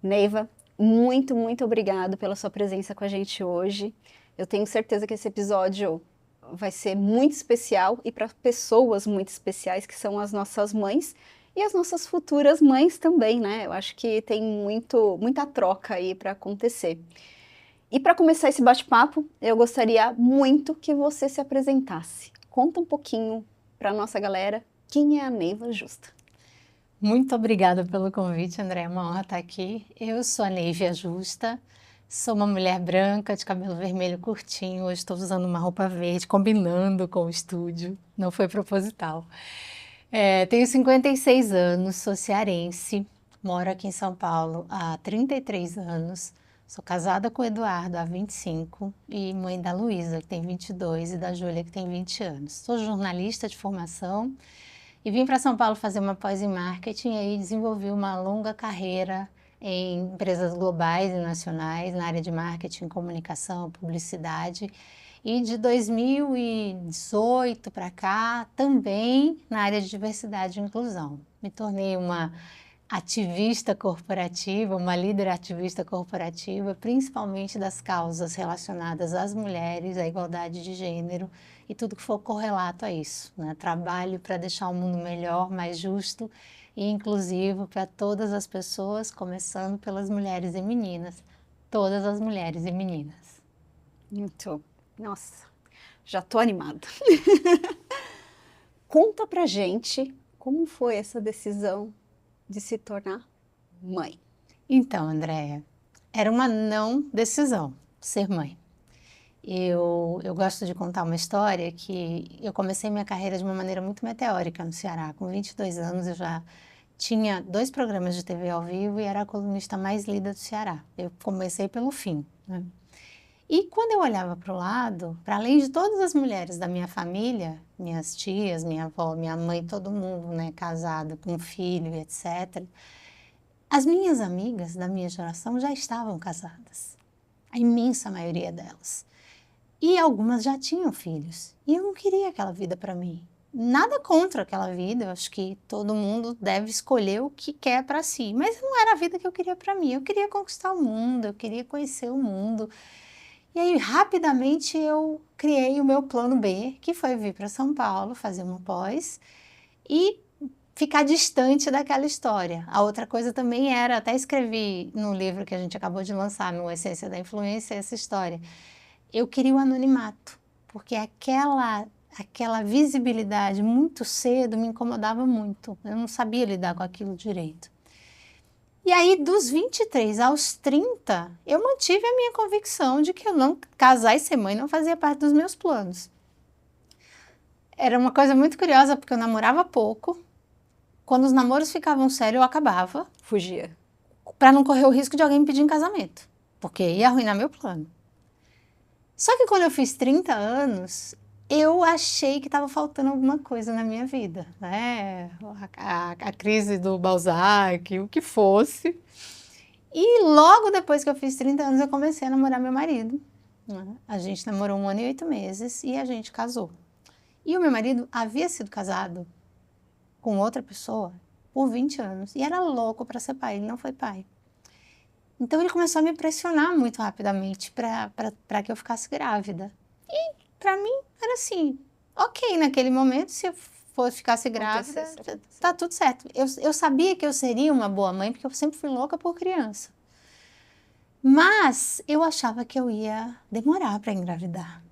Neiva, muito, muito obrigado pela sua presença com a gente hoje. Eu tenho certeza que esse episódio vai ser muito especial e para pessoas muito especiais, que são as nossas mães e as nossas futuras mães também, né? Eu acho que tem muita troca aí para acontecer. E para começar esse bate-papo, eu gostaria muito que você se apresentasse. Conta um pouquinho para a nossa galera quem é a Neiva Justa. Muito obrigada pelo convite, André. É uma honra estar aqui. Eu sou a Neivia Justa, sou uma mulher branca de cabelo vermelho curtinho. Hoje estou usando uma roupa verde, combinando com o estúdio. Não foi proposital. Tenho 56 anos, sou cearense, moro aqui em São Paulo há 33 anos. Sou casada com o Eduardo há 25 e mãe da Luísa, que tem 22, e da Júlia, que tem 20 anos. Sou jornalista de formação. E vim para São Paulo fazer uma pós em marketing e aí desenvolvi uma longa carreira em empresas globais e nacionais na área de marketing, comunicação, publicidade. E de 2018 para cá, também na área de diversidade e inclusão. Me tornei uma ativista corporativa, uma líder ativista corporativa, principalmente das causas relacionadas às mulheres, à igualdade de gênero e tudo que for correlato a isso, né? Trabalho para deixar o mundo melhor, mais justo e inclusivo para todas as pessoas, começando pelas mulheres e meninas, todas as mulheres e meninas. Muito. Nossa, já tô animada. Conta pra gente como foi essa decisão de se tornar mãe. Então, Andréia, era uma não decisão ser mãe. Eu gosto de contar uma história que eu comecei minha carreira de uma maneira muito meteórica no Ceará. Com 22 anos eu já tinha 2 programas de TV ao vivo e era a colunista mais lida do Ceará. Eu comecei pelo fim, né? E quando eu olhava para o lado, para além de todas as mulheres da minha família, minhas tias, minha avó, minha mãe, todo mundo, né, casado, com filho, etc., as minhas amigas da minha geração já estavam casadas, a imensa maioria delas. E algumas já tinham filhos. E eu não queria aquela vida para mim. Nada contra aquela vida, eu acho que todo mundo deve escolher o que quer para si. Mas não era a vida que eu queria para mim. Eu queria conquistar o mundo, eu queria conhecer o mundo. E aí, rapidamente, eu criei o meu plano B, que foi vir para São Paulo, fazer uma pós e ficar distante daquela história. A outra coisa também era, até escrevi no livro que a gente acabou de lançar, no Essência da Influência, essa história. Eu queria o anonimato, porque aquela visibilidade muito cedo me incomodava muito. Eu não sabia lidar com aquilo direito. E aí, dos 23 aos 30, eu mantive a minha convicção de que eu não casar e ser mãe não fazia parte dos meus planos. Era uma coisa muito curiosa, porque eu namorava pouco. Quando os namoros ficavam sérios, eu acabava. Fugia. Para não correr o risco de alguém me pedir em casamento, porque ia arruinar meu plano. Só que quando eu fiz 30 anos, eu achei que estava faltando alguma coisa na minha vida, né? A crise do Balzac, o que fosse. E logo depois que eu fiz 30 anos, eu comecei a namorar meu marido, né? A gente namorou 1 ano e 8 meses e a gente casou. E o meu marido havia sido casado com outra pessoa por 20 anos e era louco para ser pai, ele não foi pai. Então ele começou a me pressionar muito rapidamente para que eu ficasse grávida. E para mim era assim, ok, naquele momento, se eu ficasse grávida, tá tudo certo. Eu sabia que eu seria uma boa mãe, porque eu sempre fui louca por criança. Mas eu achava que eu ia demorar para engravidar.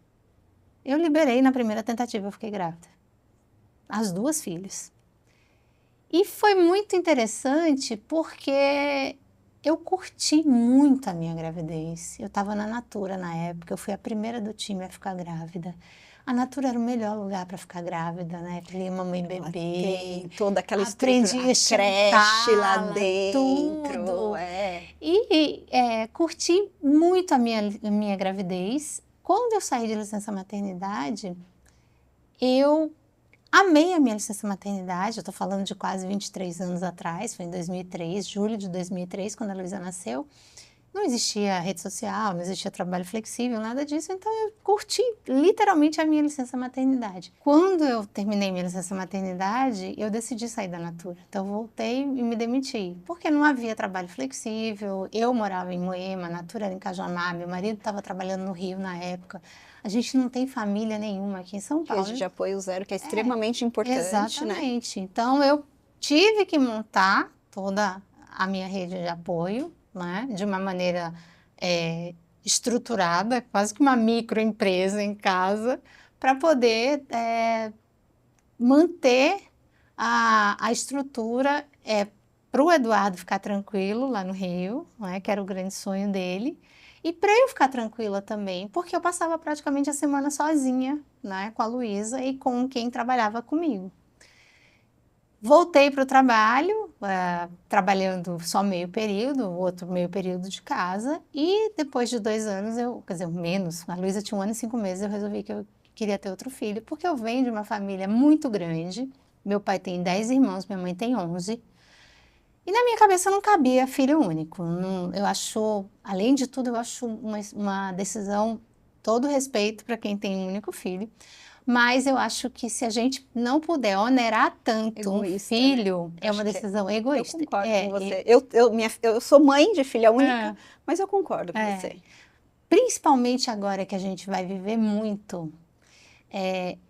Eu liberei na primeira tentativa, eu fiquei grávida. As 2 filhas. E foi muito interessante porque eu curti muito a minha gravidez. Eu estava na Natura na época, eu fui a primeira do time a ficar grávida. A Natura era o melhor lugar para ficar grávida, né? Porque mamãe bebê. Tem toda aquela Aprendi estrutura, a creche lá dentro. tudo. E curti muito a minha gravidez. Quando eu saí de licença maternidade, eu amei a minha licença maternidade. Eu estou falando de quase 23 anos atrás, foi em 2003, julho de 2003, quando a Luísa nasceu. Não existia rede social, não existia trabalho flexível, nada disso. Então, eu curti literalmente a minha licença maternidade. Quando eu terminei minha licença maternidade, eu decidi sair da Natura. Então, eu voltei e me demiti. Porque não havia trabalho flexível. Eu morava em Moema, a Natura era em Cajamar. Meu marido estava trabalhando no Rio na época. A gente não tem família nenhuma aqui em São Paulo. Rede de apoio zero, que é extremamente importante, exatamente. Né? Então, eu tive que montar toda a minha rede de apoio, né, de uma maneira estruturada, quase que uma microempresa em casa, para poder manter a estrutura para o Eduardo ficar tranquilo lá no Rio, né, que era o grande sonho dele, e para eu ficar tranquila também, porque eu passava praticamente a semana sozinha, né, com a Luísa e com quem trabalhava comigo. Voltei para o trabalho, trabalhando só meio período, o outro meio período de casa, e depois de 2 anos, quer dizer, menos, a Luísa tinha 1 ano e 5 meses, eu resolvi que eu queria ter outro filho, porque eu venho de uma família muito grande, meu pai tem 10 irmãos, minha mãe tem 11, e na minha cabeça não cabia filho único. Eu acho, além de tudo, eu acho uma decisão, todo respeito para quem tem um único filho, mas eu acho que se a gente não puder onerar tanto egoísta, um filho, né? é uma decisão egoísta. Eu concordo com você. Eu sou mãe de filha única, mas eu concordo com você. Principalmente agora que a gente vai viver muito,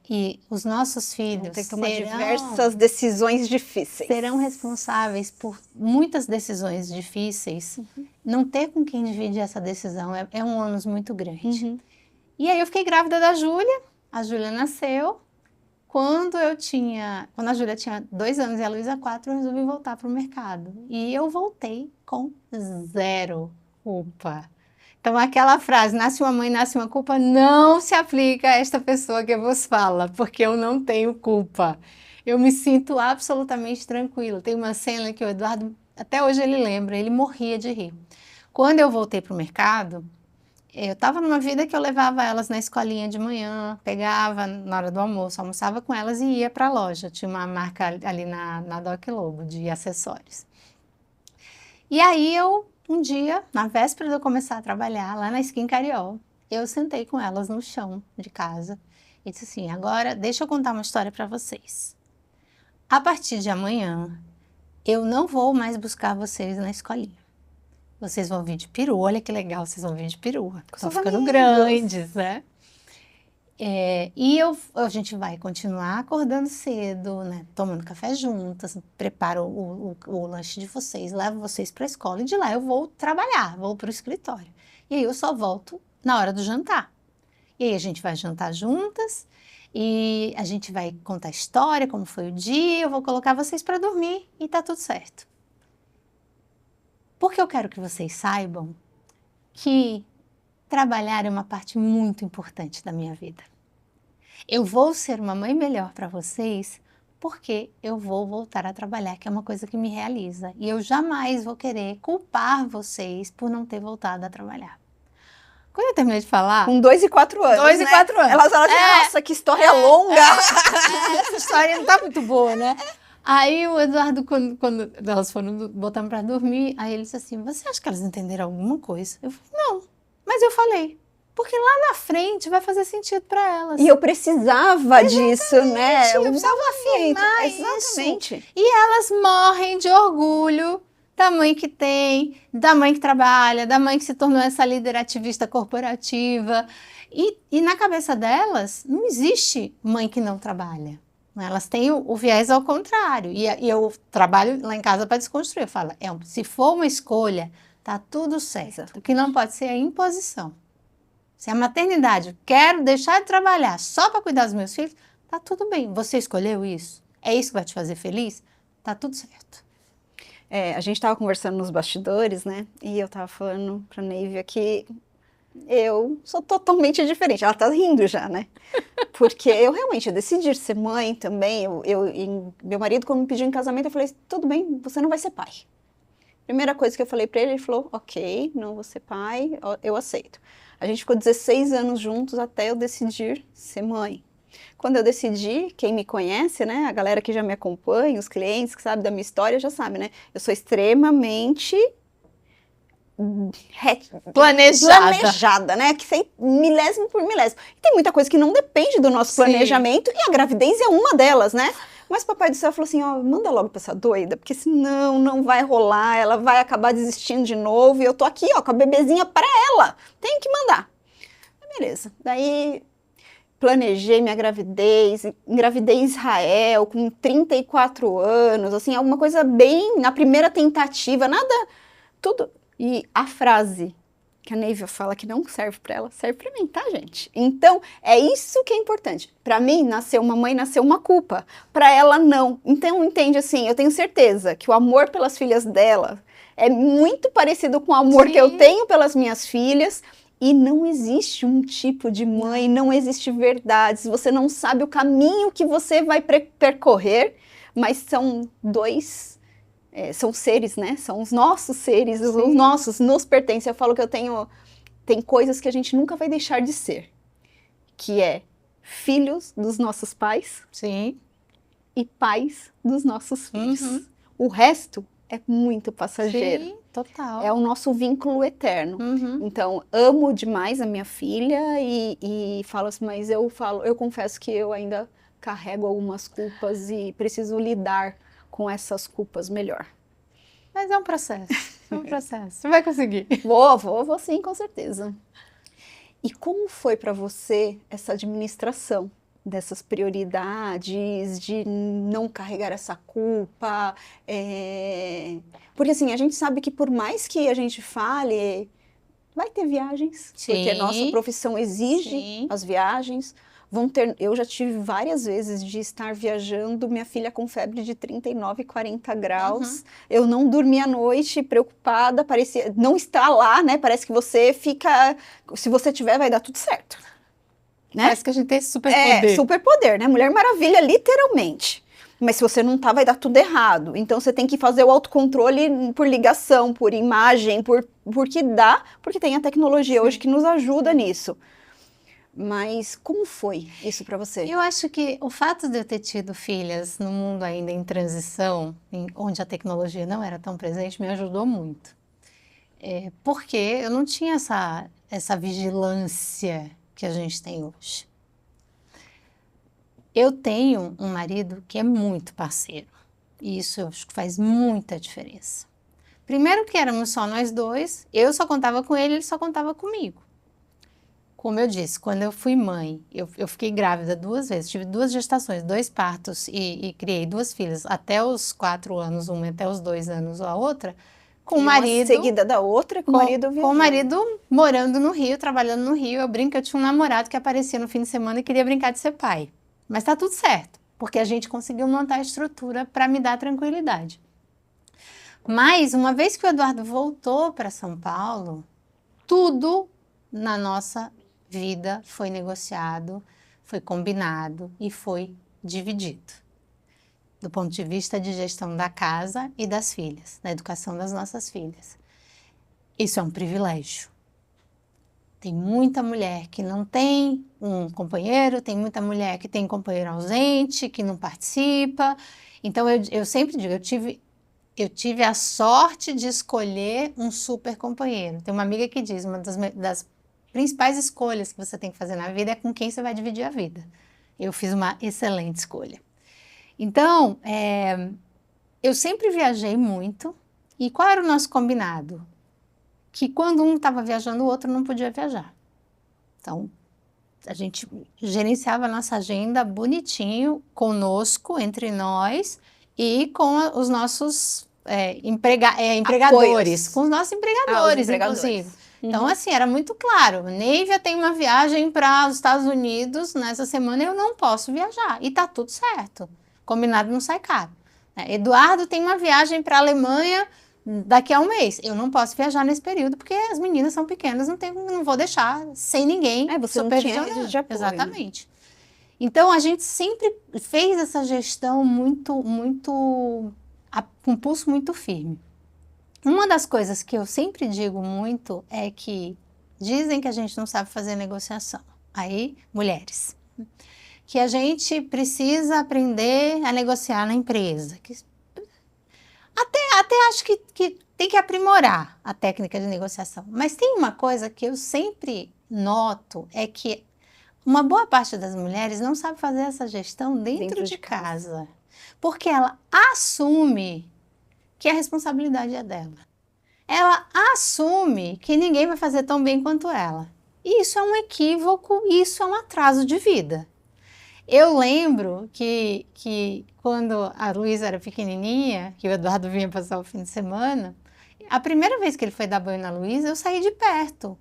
e os nossos filhos ter que tomar diversas decisões difíceis. Serão responsáveis por muitas decisões difíceis. Não ter com quem dividir essa decisão é um ônus muito grande. E aí eu fiquei grávida da Júlia. A Júlia nasceu. Quando a Júlia tinha 2 anos e a Luísa 4, eu resolvi voltar para o mercado. E eu voltei com 0 culpa. Então, aquela frase, nasce uma mãe, nasce uma culpa, não se aplica a esta pessoa que vos fala, porque eu não tenho culpa. Eu me sinto absolutamente tranquila. Tem uma cena que o Eduardo, até hoje ele lembra, ele morria de rir. Quando eu voltei para o mercado, eu estava numa vida que eu levava elas na escolinha de manhã, pegava na hora do almoço, almoçava com elas e ia para a loja. Tinha uma marca ali na Doc Lobo de acessórios. E aí um dia, na véspera de eu começar a trabalhar lá na Skin Cariol, eu sentei com elas no chão de casa e disse assim, agora deixa eu contar uma história para vocês. A partir de amanhã, eu não vou mais buscar vocês na escolinha. Vocês vão vir de perua, olha que legal, vocês vão vir de perua. Estão ficando grandes, né? E a gente vai continuar acordando cedo, né? Tomando café juntas, preparo o lanche de vocês, levo vocês para a escola e de lá eu vou trabalhar, vou para o escritório. E aí eu só volto na hora do jantar. E aí a gente vai jantar juntas e a gente vai contar a história, como foi o dia, eu vou colocar vocês para dormir e tá tudo certo. Porque eu quero que vocês saibam que trabalhar é uma parte muito importante da minha vida. Eu vou ser uma mãe melhor para vocês porque eu vou voltar a trabalhar, que é uma coisa que me realiza. E eu jamais vou querer culpar vocês por não ter voltado a trabalhar. Quando eu terminei de falar... Com 2 e 4 anos, 2 e 4 anos. Elas falam assim, nossa, que história longa. Essa história não tá muito boa, né? Aí o Eduardo, quando elas foram botando para dormir, aí ele disse assim, você acha que elas entenderam alguma coisa? Eu falei, não, mas eu falei, porque lá na frente vai fazer sentido para elas. E eu precisava disso, né? Eu precisava afirmar exatamente. Isso. E elas morrem de orgulho da mãe que tem, da mãe que trabalha, da mãe que se tornou essa líder ativista corporativa. E na cabeça delas, não existe mãe que não trabalha. Elas têm o viés ao contrário. E eu trabalho lá em casa para desconstruir. Eu falo, se for uma escolha, tá tudo certo. Exato. O que não pode ser é imposição. Se a maternidade, eu quero deixar de trabalhar só para cuidar dos meus filhos, tá tudo bem. Você escolheu isso? É isso que vai te fazer feliz? Tá tudo certo. A gente estava conversando nos bastidores, né? E eu estava falando para a Neívia que eu sou totalmente diferente. Ela tá rindo já, né? Porque eu realmente decidi ser mãe também. Meu marido, quando me pediu em casamento, eu falei, tudo bem, você não vai ser pai. Primeira coisa que eu falei para ele, ele falou, ok, não vou ser pai, eu aceito. A gente ficou 16 anos juntos até eu decidir ser mãe. Quando eu decidi, quem me conhece, né, a galera que já me acompanha, os clientes que sabem da minha história já sabe, né? Eu sou extremamente planejada, né? Que feito milésimo por milésimo. E tem muita coisa que não depende do nosso planejamento e a gravidez é uma delas, né? Mas papai do céu falou assim, ó, manda logo pra essa doida, porque senão não vai rolar, ela vai acabar desistindo de novo e eu tô aqui, ó, com a bebezinha pra ela. Tenho que mandar. Beleza. Daí planejei minha gravidez, engravidei em Israel com 34 anos, assim, alguma coisa bem na primeira tentativa, nada, tudo. E a frase que a Neivia fala que não serve para ela, serve para mim, tá, gente? Então, é isso que é importante. Para mim, nasceu uma mãe, nasceu uma culpa. Para ela, não. Então, entende assim, eu tenho certeza que o amor pelas filhas dela é muito parecido com o amor que eu tenho pelas minhas filhas. E não existe um tipo de mãe, não existe verdades. Você não sabe o caminho que você vai percorrer, mas são dois... são seres, né? São os nossos seres, os nossos, nos pertencem. Eu falo que tem coisas que a gente nunca vai deixar de ser, que é filhos dos nossos pais e pais dos nossos filhos. O resto é muito passageiro. Sim, total. É o nosso vínculo eterno. Então, amo demais a minha filha e falo assim, mas eu confesso que eu ainda carrego algumas culpas e preciso lidar com essas culpas melhor. Mas é um processo, Você vai conseguir. Vou sim, com certeza. E como foi para você essa administração dessas prioridades, de não carregar essa culpa? Porque assim, a gente sabe que por mais que a gente fale, vai ter viagens, porque a nossa profissão exige as viagens. Eu já tive várias vezes de estar viajando, minha filha com febre de 39, 40 graus. Eu não dormi à noite, preocupada, parecia não estar lá, né? Parece que você fica, se você tiver, vai dar tudo certo. Né? Parece que a gente tem esse superpoder. Superpoder, né? Mulher Maravilha, literalmente. Mas se você não tá, vai dar tudo errado. Então, você tem que fazer o autocontrole por ligação, por imagem, porque dá, porque tem a tecnologia hoje que nos ajuda nisso. Mas como foi isso para você? Eu acho que o fato de eu ter tido filhas no mundo ainda em transição, onde a tecnologia não era tão presente, me ajudou muito. Porque eu não tinha essa vigilância que a gente tem hoje. Eu tenho um marido que é muito parceiro. E isso eu acho que faz muita diferença. Primeiro que éramos só nós dois, eu só contava com ele só comigo. Como eu disse, quando eu fui mãe, eu fiquei grávida 2 vezes, tive 2 gestações, 2 partos e criei 2 filhas, até os 4 anos, uma até os 2 anos a outra, com o marido... seguida da outra, com o marido viajando. Com o marido morando no Rio, trabalhando no Rio. Eu brinco que eu tinha um namorado que aparecia no fim de semana e queria brincar de ser pai. Mas tá tudo certo, porque a gente conseguiu montar a estrutura para me dar tranquilidade. Mas, uma vez que o Eduardo voltou para São Paulo, tudo na nossa vida foi negociado, foi combinado e foi dividido. Do ponto de vista de gestão da casa e das filhas, da educação das nossas filhas. Isso é um privilégio. Tem muita mulher que não tem um companheiro, tem muita mulher que tem companheiro ausente, que não participa. Então, eu sempre digo, eu tive a sorte de escolher um super companheiro. Tem uma amiga que diz, uma das principais escolhas que você tem que fazer na vida é com quem você vai dividir a vida. Eu fiz uma excelente escolha. Então, eu sempre viajei muito. E qual era o nosso combinado? Que quando um estava viajando, o outro não podia viajar. Então, a gente gerenciava a nossa agenda bonitinho, conosco, entre nós, e com os nossos empregadores. Com os nossos empregadores, inclusive. Então, assim, era muito claro. Neivia tem uma viagem para os Estados Unidos nessa semana, eu não posso viajar. E tá tudo certo. Combinado não sai caro. Eduardo tem uma viagem para a Alemanha daqui a um mês. Eu não posso viajar nesse período porque as meninas são pequenas, não vou deixar sem ninguém supervisionando. Você não tinha apoio. Exatamente. Então, a gente sempre fez essa gestão com um pulso muito firme. Uma das coisas que eu sempre digo muito é que dizem que a gente não sabe fazer negociação. Aí, mulheres. Que a gente precisa aprender a negociar na empresa. Até acho que tem que aprimorar a técnica de negociação. Mas tem uma coisa que eu sempre noto, é que uma boa parte das mulheres não sabe fazer essa gestão dentro de casa. Porque ela assume que a responsabilidade é dela. Ela assume que ninguém vai fazer tão bem quanto ela. E isso é um equívoco, isso é um atraso de vida. Eu lembro que quando a Luísa era pequenininha, que o Eduardo vinha passar o fim de semana, a primeira vez que ele foi dar banho na Luísa, eu saí de perto.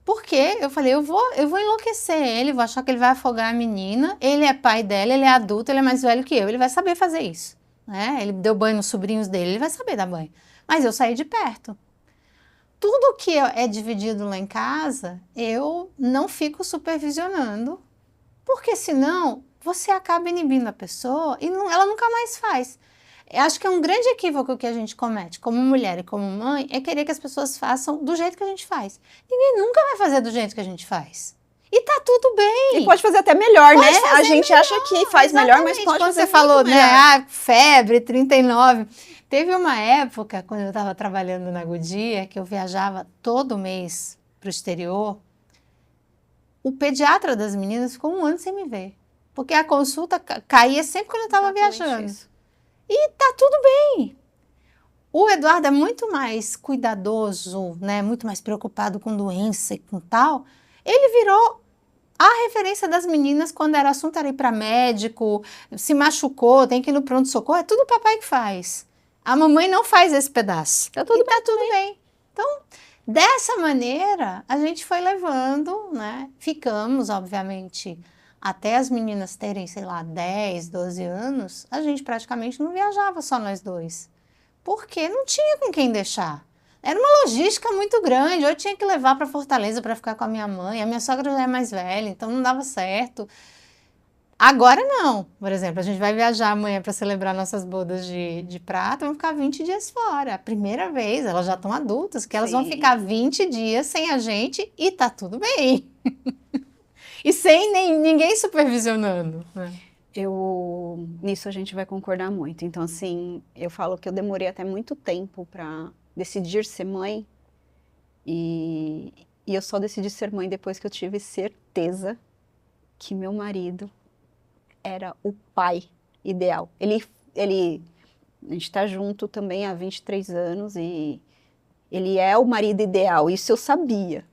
Porque eu falei, eu vou enlouquecer ele, vou achar que ele vai afogar a menina, ele é pai dela, ele é adulto, ele é mais velho que eu, ele vai saber fazer isso. Né? Ele deu banho nos sobrinhos dele, ele vai saber dar banho. Mas eu saí de perto. Tudo que é dividido lá em casa, eu não fico supervisionando, porque senão você acaba inibindo a pessoa e ela nunca mais faz. Eu acho que é um grande equívoco que a gente comete como mulher e como mãe, é querer que as pessoas façam do jeito que a gente faz. Ninguém nunca vai fazer do jeito que a gente faz. E tá tudo bem. E pode fazer até melhor, né? A gente acha que faz melhor, mas pode quando fazer você falou, melhor. né? Febre, 39. Teve uma época, quando eu estava trabalhando na Goodyear, que eu viajava todo mês para o exterior. O pediatra das meninas ficou 1 ano sem me ver. Porque a consulta caía sempre quando eu estava viajando. Isso. E tá tudo bem. O Eduardo é muito mais cuidadoso, né? Muito mais preocupado com doença e com tal. Ele virou a referência das meninas quando era assunto era ir para médico, se machucou, tem que ir no pronto-socorro, é tudo o papai que faz. A mamãe não faz esse pedaço. Tá tudo bem. Então, dessa maneira, a gente foi levando, né? Ficamos, obviamente, até as meninas terem, sei lá, 10, 12 anos, a gente praticamente não viajava só nós dois. Porque não tinha com quem deixar. Era uma logística muito grande. Eu tinha que levar para Fortaleza para ficar com a minha mãe. A minha sogra já é mais velha, então não dava certo. Agora não. Por exemplo, a gente vai viajar amanhã para celebrar nossas bodas de prata, vamos ficar 20 dias fora. A primeira vez, elas já estão adultas, que elas vão ficar 20 dias sem a gente e tá tudo bem. E sem ninguém supervisionando, né? Nisso a gente vai concordar muito. Então, assim, eu falo que eu demorei até muito tempo para decidir ser mãe. E eu só decidi ser mãe depois que eu tive certeza que meu marido era o pai ideal. A gente está junto também há 23 anos e ele é o marido ideal, isso eu sabia.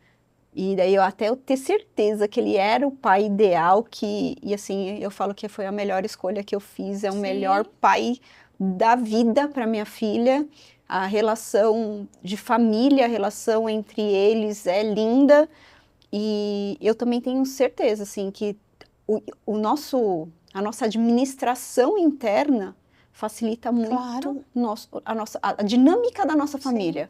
E daí eu ter certeza que ele era o pai ideal, e assim, eu falo que foi a melhor escolha que eu fiz, é o melhor pai da vida para minha filha. A relação de família, a relação entre eles é linda. E eu também tenho certeza, assim, que a nossa administração interna facilita muito a dinâmica da nossa família.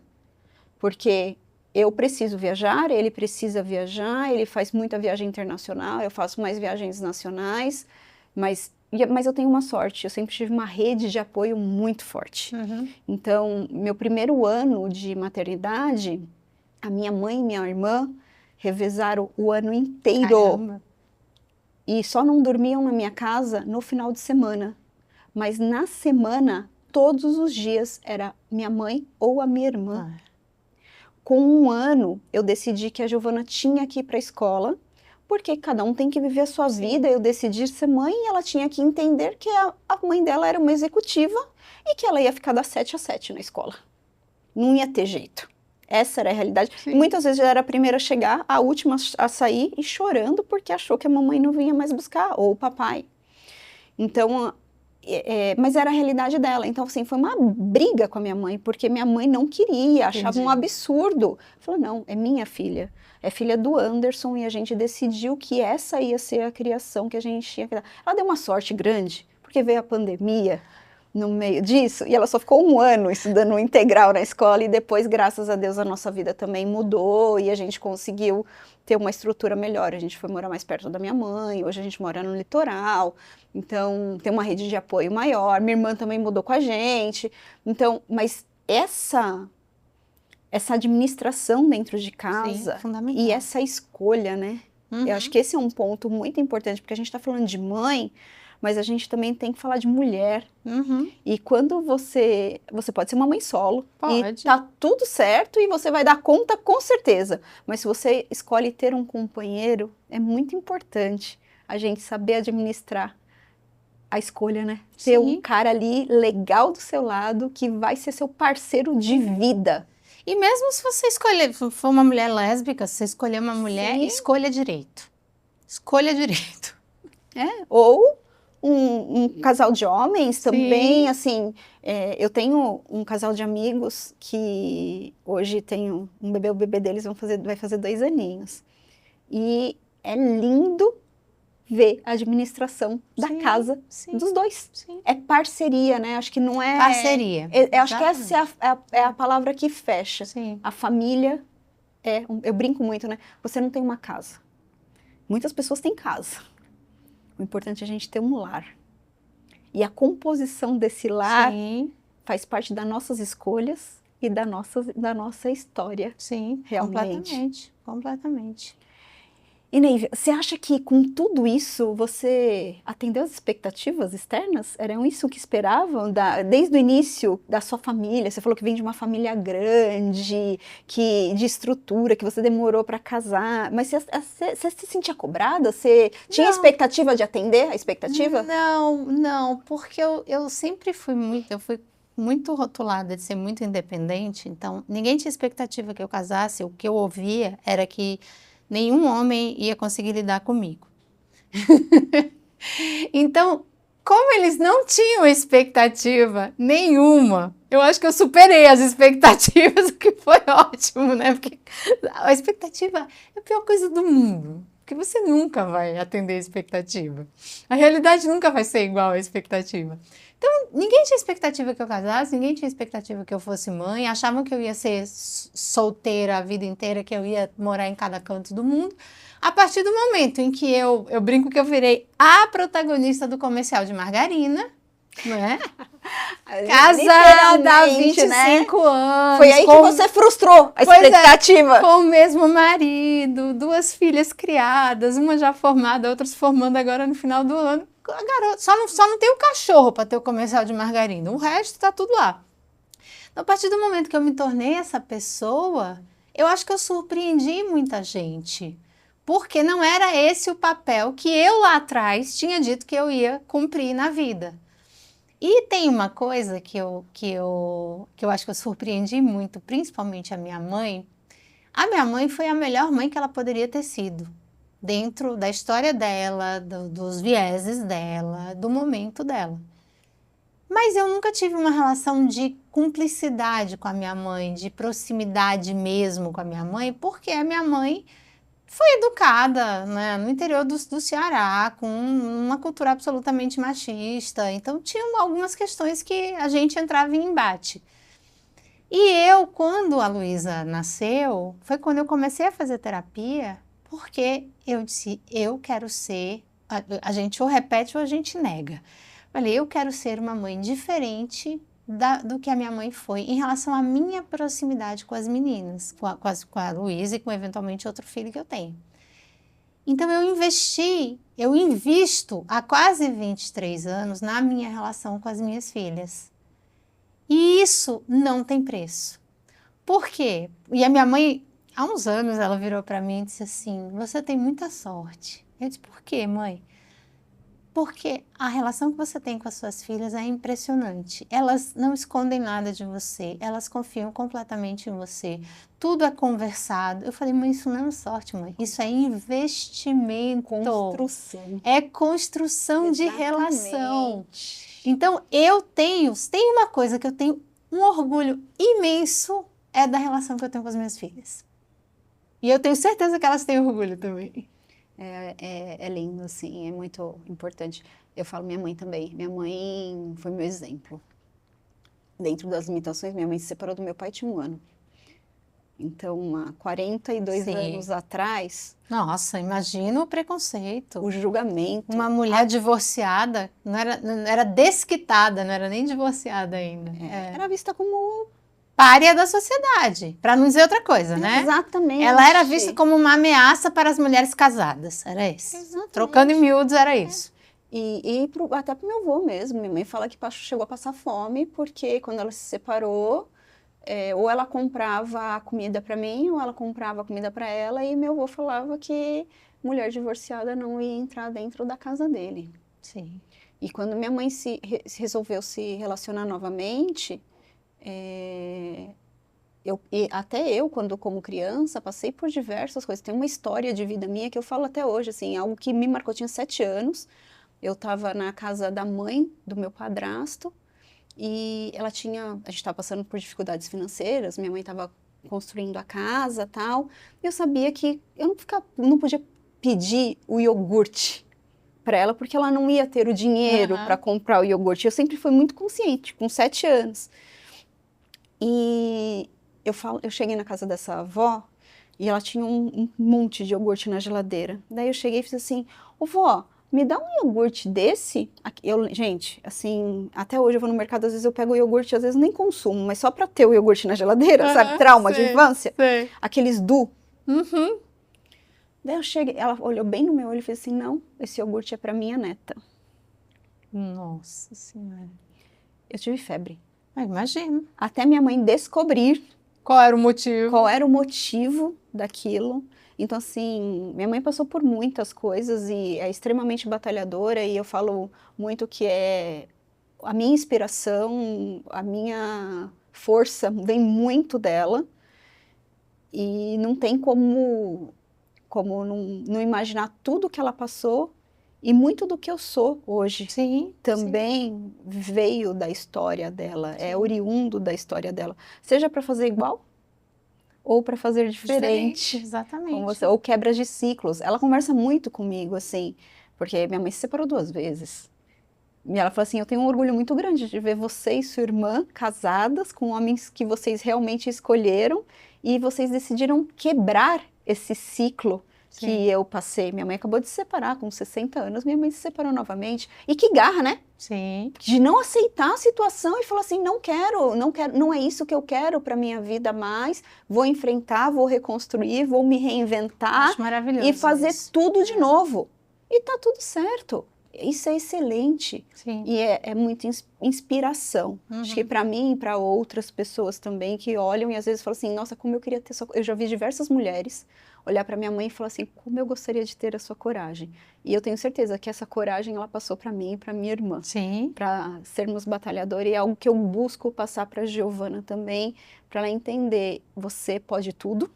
Porque eu preciso viajar, ele precisa viajar, ele faz muita viagem internacional, eu faço mais viagens nacionais, mas eu tenho uma sorte, eu sempre tive uma rede de apoio muito forte. Então, meu primeiro ano de maternidade, a minha mãe e minha irmã revezaram o ano inteiro. Caramba. E só não dormiam na minha casa no final de semana. Mas na semana, todos os dias, era minha mãe ou a minha irmã. Com 1 ano, eu decidi que a Giovana tinha que ir para a escola, porque cada um tem que viver a sua vida. Eu decidi ser mãe e ela tinha que entender que a mãe dela era uma executiva e que ela ia ficar das 7 às 7 na escola. Não ia ter jeito. Essa era a realidade. E muitas vezes eu era a primeira a chegar, a última a sair e chorando porque achou que a mamãe não vinha mais buscar, ou o papai. Então, mas era a realidade dela. Então, assim, foi uma briga com a minha mãe, porque minha mãe não queria, achava um absurdo. Falou, não, é minha filha. É filha do Anderson e a gente decidiu que essa ia ser a criação que a gente tinha que dar. Ela deu uma sorte grande, porque veio a pandemia no meio disso, e ela só ficou 1 ano estudando integral na escola, e depois, graças a Deus, a nossa vida também mudou, e a gente conseguiu ter uma estrutura melhor. A gente foi morar mais perto da minha mãe, hoje a gente mora no litoral, então tem uma rede de apoio maior, minha irmã também mudou com a gente, então, mas essa administração dentro de casa, e essa escolha, né? Eu acho que esse é um ponto muito importante, porque a gente está falando de mãe, mas a gente também tem que falar de mulher. E quando você pode ser uma mãe solo, e tá tudo certo, e você vai dar conta com certeza. Mas se você escolhe ter um companheiro, é muito importante a gente saber administrar a escolha, né? Ter um cara ali legal do seu lado, que vai ser seu parceiro de vida. E mesmo se você escolher, for uma mulher lésbica, se você escolher uma mulher, escolha direito. Escolha direito. Ou um casal de homens também, assim, eu tenho um casal de amigos que hoje tem um bebê, o bebê deles vai fazer 2 aninhos. E é lindo ver a administração da casa dos dois. É parceria, né? Acho que não é... Parceria. Acho que essa é a palavra que fecha. A família eu brinco muito, né? Você não tem uma casa. Muitas pessoas têm casa. O importante é a gente ter um lar. E a composição desse lar faz parte das nossas escolhas e da nossa história. Sim, realmente. Completamente. E Neívia, você acha que com tudo isso você atendeu as expectativas externas? Eram isso que esperavam desde o início da sua família? Você falou que vem de uma família grande, de estrutura, que você demorou para casar. Mas você se sentia cobrada? Você tinha expectativa de atender a expectativa? Não, porque eu sempre fui muito rotulada de ser muito independente. Então, ninguém tinha expectativa que eu casasse. O que eu ouvia era que nenhum homem ia conseguir lidar comigo. Então, como eles não tinham expectativa nenhuma, eu acho que eu superei as expectativas, o que foi ótimo, né? Porque a expectativa é a pior coisa do mundo, porque você nunca vai atender a expectativa. A realidade nunca vai ser igual à expectativa. Então, ninguém tinha expectativa que eu casasse, ninguém tinha expectativa que eu fosse mãe, achavam que eu ia ser solteira a vida inteira, que eu ia morar em cada canto do mundo. A partir do momento em que eu brinco que eu virei a protagonista do comercial de margarina, né? Casada há 25 anos. Foi aí que você frustrou a expectativa. Com o mesmo marido, 2 filhas criadas, uma já formada, outra se formando agora no final do ano. A garota, só não tem o cachorro para ter o comercial de margarina, o resto tá tudo lá. Então, a partir do momento que eu me tornei essa pessoa, eu acho que eu surpreendi muita gente, porque não era esse o papel que eu lá atrás tinha dito que eu ia cumprir na vida. E tem uma coisa que eu acho que eu surpreendi muito, principalmente a minha mãe. A minha mãe foi a melhor mãe que ela poderia ter sido, dentro da história dela, dos vieses dela, do momento dela. Mas eu nunca tive uma relação de cumplicidade com a minha mãe, de proximidade mesmo com a minha mãe, porque a minha mãe foi educada, né, no interior do Ceará, com uma cultura absolutamente machista. Então, tinham algumas questões que a gente entrava em embate. E eu, quando a Luísa nasceu, foi quando eu comecei a fazer terapia, porque eu disse, eu quero ser, a gente ou repete ou a gente nega. Falei, eu quero ser uma mãe diferente do que a minha mãe foi em relação à minha proximidade com as meninas, com a Luísa e com eventualmente outro filho que eu tenho. Então eu invisto há quase 23 anos na minha relação com as minhas filhas. E isso não tem preço. Por quê? E a minha mãe, há uns anos, ela virou para mim e disse assim, você tem muita sorte. Eu disse, por quê, mãe? Porque a relação que você tem com as suas filhas é impressionante. Elas não escondem nada de você, elas confiam completamente em você. Tudo é conversado. Eu falei, mãe, isso não é sorte, mãe. Isso é investimento. Construção. É construção de relação. Então, tem uma coisa que eu tenho um orgulho imenso, é da relação que eu tenho com as minhas filhas. E eu tenho certeza que elas têm orgulho também. É lindo, assim, é muito importante. Eu falo minha mãe também. Minha mãe foi meu exemplo. Dentro das limitações, minha mãe se separou do meu pai tinha 1 ano. Então, há 42 anos atrás... Nossa, imagina o preconceito. O julgamento. Uma mulher divorciada, não era desquitada, não era nem divorciada ainda. Era vista como pária da sociedade, para não dizer outra coisa, né? Exatamente. Ela era vista como uma ameaça para as mulheres casadas, era isso. Exatamente. Trocando em miúdos, era isso. Até pro meu avô mesmo. Minha mãe fala que chegou a passar fome, porque quando ela se separou, ou ela comprava a comida para mim, ou ela comprava a comida para ela, e meu avô falava que mulher divorciada não ia entrar dentro da casa dele. Sim. E quando minha mãe resolveu se relacionar novamente, até eu, quando como criança, passei por diversas coisas. Tem uma história de vida minha que eu falo até hoje, assim, algo que me marcou. Eu tinha 7 anos, eu estava na casa da mãe do meu padrasto, e a gente estava passando por dificuldades financeiras, minha mãe estava construindo a casa, tal, e eu sabia que eu não podia pedir o iogurte para ela, porque ela não ia ter o dinheiro para comprar o iogurte. Eu sempre fui muito consciente, com 7 anos. E eu cheguei na casa dessa avó, e ela tinha um monte de iogurte na geladeira. Daí eu cheguei e fiz assim: ô vó, me dá um iogurte desse? Gente, assim, até hoje eu vou no mercado, às vezes eu pego o iogurte, às vezes nem consumo, mas só pra ter o iogurte na geladeira, sabe? Trauma de infância. Sei. Aqueles Du. Daí eu cheguei, ela olhou bem no meu olho e fez assim: não, esse iogurte é pra minha neta. Nossa Senhora. Eu tive febre. Imagino. Até minha mãe descobrir qual era o motivo daquilo. Então, assim, minha mãe passou por muitas coisas e é extremamente batalhadora, e eu falo muito que a minha inspiração, a minha força vem muito dela, e não tem como não imaginar tudo que ela passou, e muito do que eu sou hoje. Sim, também veio da história dela, é oriundo da história dela. Seja para fazer igual, ou para fazer diferente. Exatamente. Ou quebras de ciclos. Ela conversa muito comigo, assim, porque minha mãe se separou 2 vezes. E ela falou assim: eu tenho um orgulho muito grande de ver você e sua irmã casadas com homens que vocês realmente escolheram, e vocês decidiram quebrar esse ciclo que eu passei. Minha mãe acabou de se separar com 60 anos, minha mãe se separou novamente. E que garra, né? Sim. De não aceitar a situação e falar assim: não quero, não é isso que eu quero para minha vida mais, vou enfrentar, vou reconstruir, vou me reinventar. Acho maravilhoso e fazer isso. tudo de novo. E tá tudo certo. Isso é excelente. Sim. E é muita inspiração. Acho que para mim e para outras pessoas também que olham e às vezes falam assim: nossa, como eu queria ter sua... Eu já vi diversas mulheres olhar para minha mãe e falar assim: como eu gostaria de ter a sua coragem. E eu tenho certeza que essa coragem ela passou para mim e para minha irmã. Sim. Para sermos batalhadores, e é algo que eu busco passar para a Giovana também, para ela entender: você pode tudo,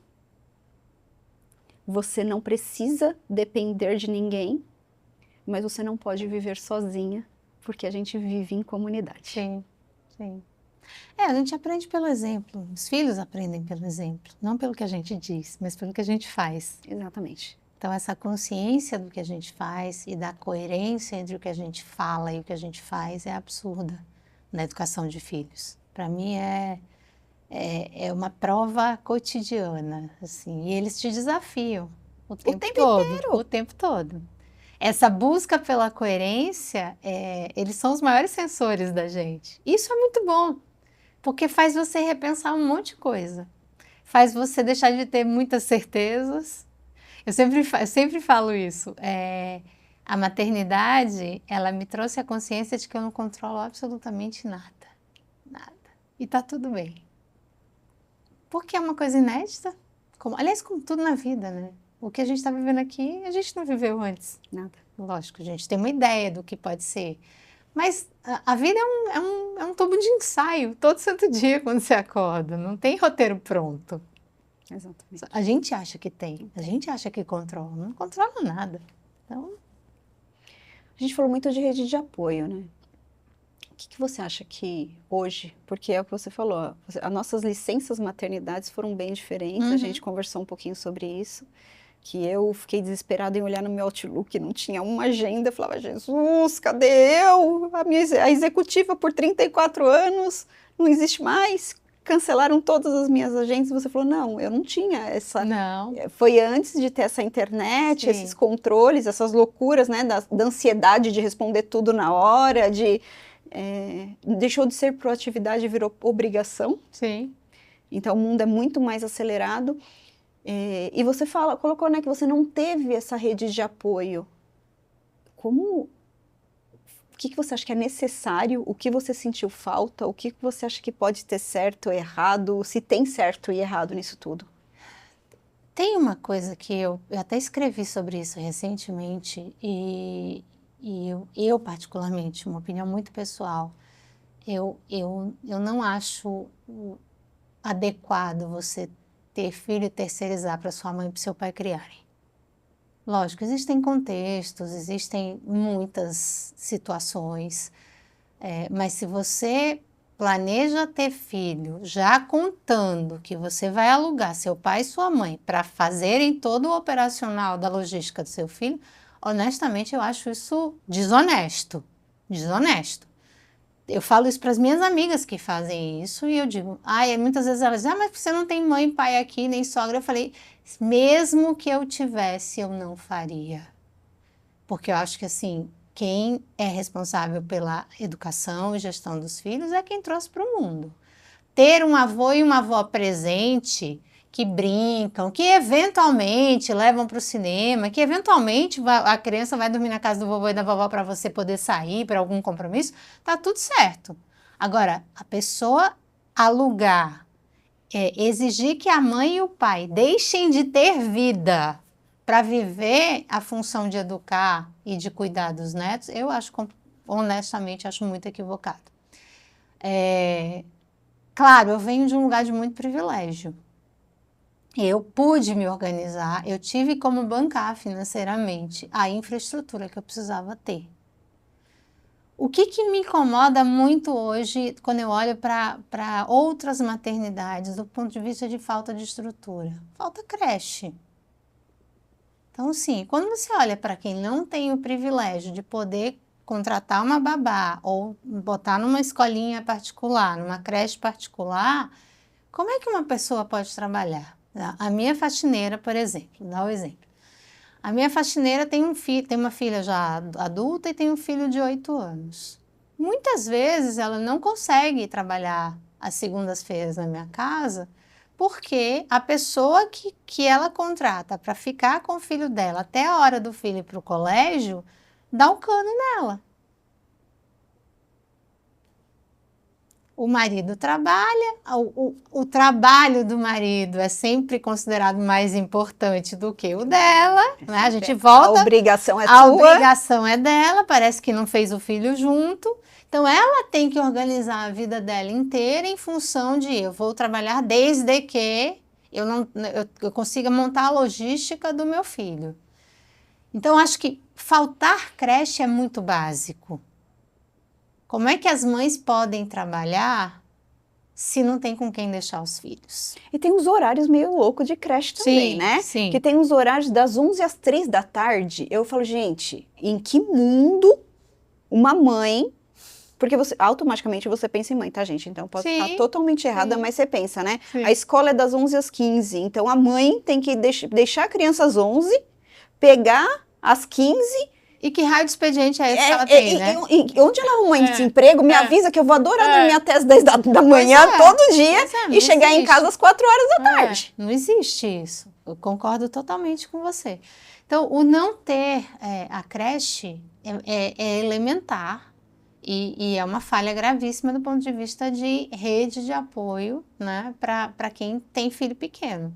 você não precisa depender de ninguém, mas você não pode viver sozinha, porque a gente vive em comunidade. Sim, sim. A gente aprende pelo exemplo, os filhos aprendem pelo exemplo, não pelo que a gente diz, mas pelo que a gente faz. Exatamente. Então, essa consciência do que a gente faz e da coerência entre o que a gente fala e o que a gente faz é absurda na educação de filhos. Para mim é uma prova cotidiana, assim, e eles te desafiam o tempo todo, inteiro. o tempo todo. Essa busca pela coerência, eles são os maiores sensores da gente. Isso é muito bom, porque faz você repensar um monte de coisa. Faz você deixar de ter muitas certezas. Eu sempre falo isso. A maternidade, ela me trouxe a consciência de que eu não controlo absolutamente nada. Nada. E tá tudo bem. Porque é uma coisa inédita. Aliás, como tudo na vida, né? O que a gente está vivendo aqui, a gente não viveu antes. Nada. Lógico, a gente tem uma ideia do que pode ser. Mas a vida é um tubo de ensaio, todo santo dia quando você acorda. Não tem roteiro pronto. Exatamente. A gente acha que tem, a gente acha que controla, não controla nada. Então... A gente falou muito de rede de apoio, né? O que você acha que hoje, porque é o que você falou, as nossas licenças maternidades foram bem diferentes, a gente conversou um pouquinho sobre isso, que eu fiquei desesperada em olhar no meu Outlook, não tinha uma agenda, eu falava: Jesus, cadê eu? A executiva por 34 anos, não existe mais, cancelaram todas as minhas agendas. Você falou: não, eu não tinha essa... Não. Foi antes de ter essa internet, sim, esses controles, essas loucuras, né, da ansiedade de responder tudo na hora, deixou de ser proatividade e virou obrigação. Sim. Então, o mundo é muito mais acelerado. E você colocou, né, que você não teve essa rede de apoio. O que você acha que é necessário? O que você sentiu falta? O que você acha que pode ter certo ou errado? Se tem certo e errado nisso tudo? Tem uma coisa que eu até escrevi sobre isso recentemente e eu particularmente, uma opinião muito pessoal, eu não acho adequado você ter filho e terceirizar para sua mãe e para seu pai criarem. Lógico, existem contextos, existem muitas situações, mas se você planeja ter filho, já contando que você vai alugar seu pai e sua mãe para fazerem todo o operacional da logística do seu filho, honestamente eu acho isso desonesto, desonesto. Eu falo isso para as minhas amigas que fazem isso e eu digo, muitas vezes elas dizem, mas você não tem mãe e pai aqui, nem sogra. Eu falei, mesmo que eu tivesse, eu não faria. Porque eu acho que assim, quem é responsável pela educação e gestão dos filhos é quem trouxe para o mundo. Ter um avô e uma avó presente, que brincam, que eventualmente levam para o cinema, que eventualmente a criança vai dormir na casa do vovô e da vovó para você poder sair para algum compromisso, tá tudo certo. Agora, a pessoa alugar, exigir que a mãe e o pai deixem de ter vida para viver a função de educar e de cuidar dos netos, eu acho, honestamente, acho muito equivocado. Claro, eu venho de um lugar de muito privilégio. Eu pude me organizar, eu tive como bancar financeiramente a infraestrutura que eu precisava ter. O que me incomoda muito hoje, quando eu olho para outras maternidades, do ponto de vista de falta de estrutura? Falta creche. Então, sim, quando você olha para quem não tem o privilégio de poder contratar uma babá ou botar numa escolinha particular, numa creche particular, como é que uma pessoa pode trabalhar? A minha faxineira, por exemplo, vou dar um exemplo. A minha faxineira tem uma filha já adulta e tem um filho de 8 anos. Muitas vezes ela não consegue trabalhar às segundas-feiras na minha casa porque a pessoa que ela contrata para ficar com o filho dela até a hora do filho ir para o colégio dá um cano nela. O marido trabalha, o trabalho do marido é sempre considerado mais importante do que o dela, né? A gente volta... A obrigação é a tua. obrigação é dela, parece que não fez o filho junto. Então, ela tem que organizar a vida dela inteira em função de eu vou trabalhar desde que eu consiga montar a logística do meu filho. Então, acho que faltar creche é muito básico. Como é que as mães podem trabalhar se não tem com quem deixar os filhos? E tem uns horários meio loucos de creche também, né? Sim. Que tem uns horários das 11 às 3 da tarde. Eu falo, gente, em que mundo uma mãe... Porque automaticamente você pensa em mãe, tá, gente? Então pode estar totalmente errada, mas você pensa, né? Sim. A escola é das 11 às 15. Então a mãe tem que deixar a criança às 11, pegar às 15... E que raio de expediente é esse que ela tem, né? E onde ela arruma esse emprego? Me avisa que eu vou adorar dormir até às 10 da manhã, todo dia, e chegar em casa às 4 horas da tarde. Não existe isso. Eu concordo totalmente com você. Então, o não ter a creche é elementar e é uma falha gravíssima do ponto de vista de rede de apoio, né, para quem tem filho pequeno.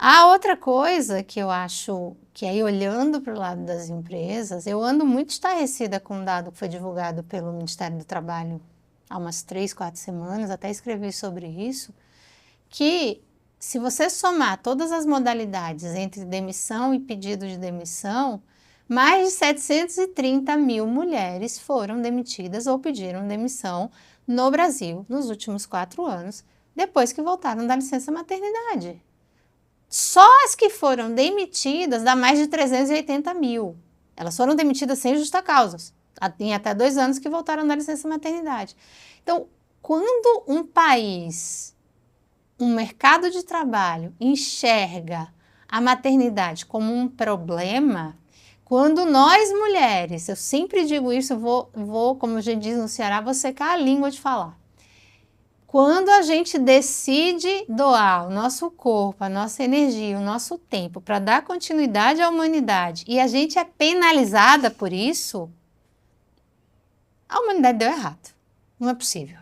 A outra coisa que eu acho que aí olhando para o lado das empresas, eu ando muito estarrecida com um dado que foi divulgado pelo Ministério do Trabalho há umas 3, 4 semanas, até escrevi sobre isso, que se você somar todas as modalidades entre demissão e pedido de demissão, mais de 730 mil mulheres foram demitidas ou pediram demissão no Brasil nos últimos 4 anos, depois que voltaram da licença maternidade. Só as que foram demitidas dá mais de 380 mil. Elas foram demitidas sem justa causa, em até 2 anos que voltaram da licença maternidade. Então, quando um país, um mercado de trabalho enxerga a maternidade como um problema, quando nós mulheres, eu sempre digo isso, eu vou como a gente diz no Ceará, vou secar a língua de falar. Quando a gente decide doar o nosso corpo, a nossa energia, o nosso tempo para dar continuidade à humanidade e a gente é penalizada por isso, a humanidade deu errado. Não é possível.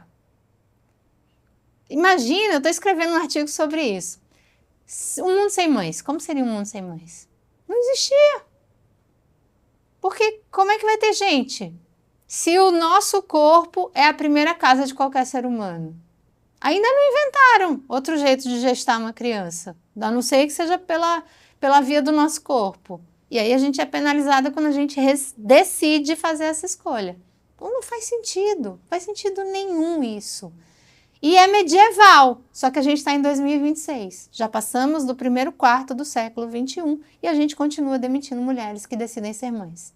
Imagina, eu estou escrevendo um artigo sobre isso. Um mundo sem mães. Como seria um mundo sem mães? Não existia. Porque como é que vai ter gente? Se o nosso corpo é a primeira casa de qualquer ser humano. Ainda não inventaram outro jeito de gestar uma criança. A não ser que seja pela via do nosso corpo. E aí a gente é penalizada quando a gente decide fazer essa escolha. Então não faz sentido. Não faz sentido nenhum isso. E é medieval, só que a gente está em 2026. Já passamos do primeiro quarto do século XXI e a gente continua demitindo mulheres que decidem ser mães.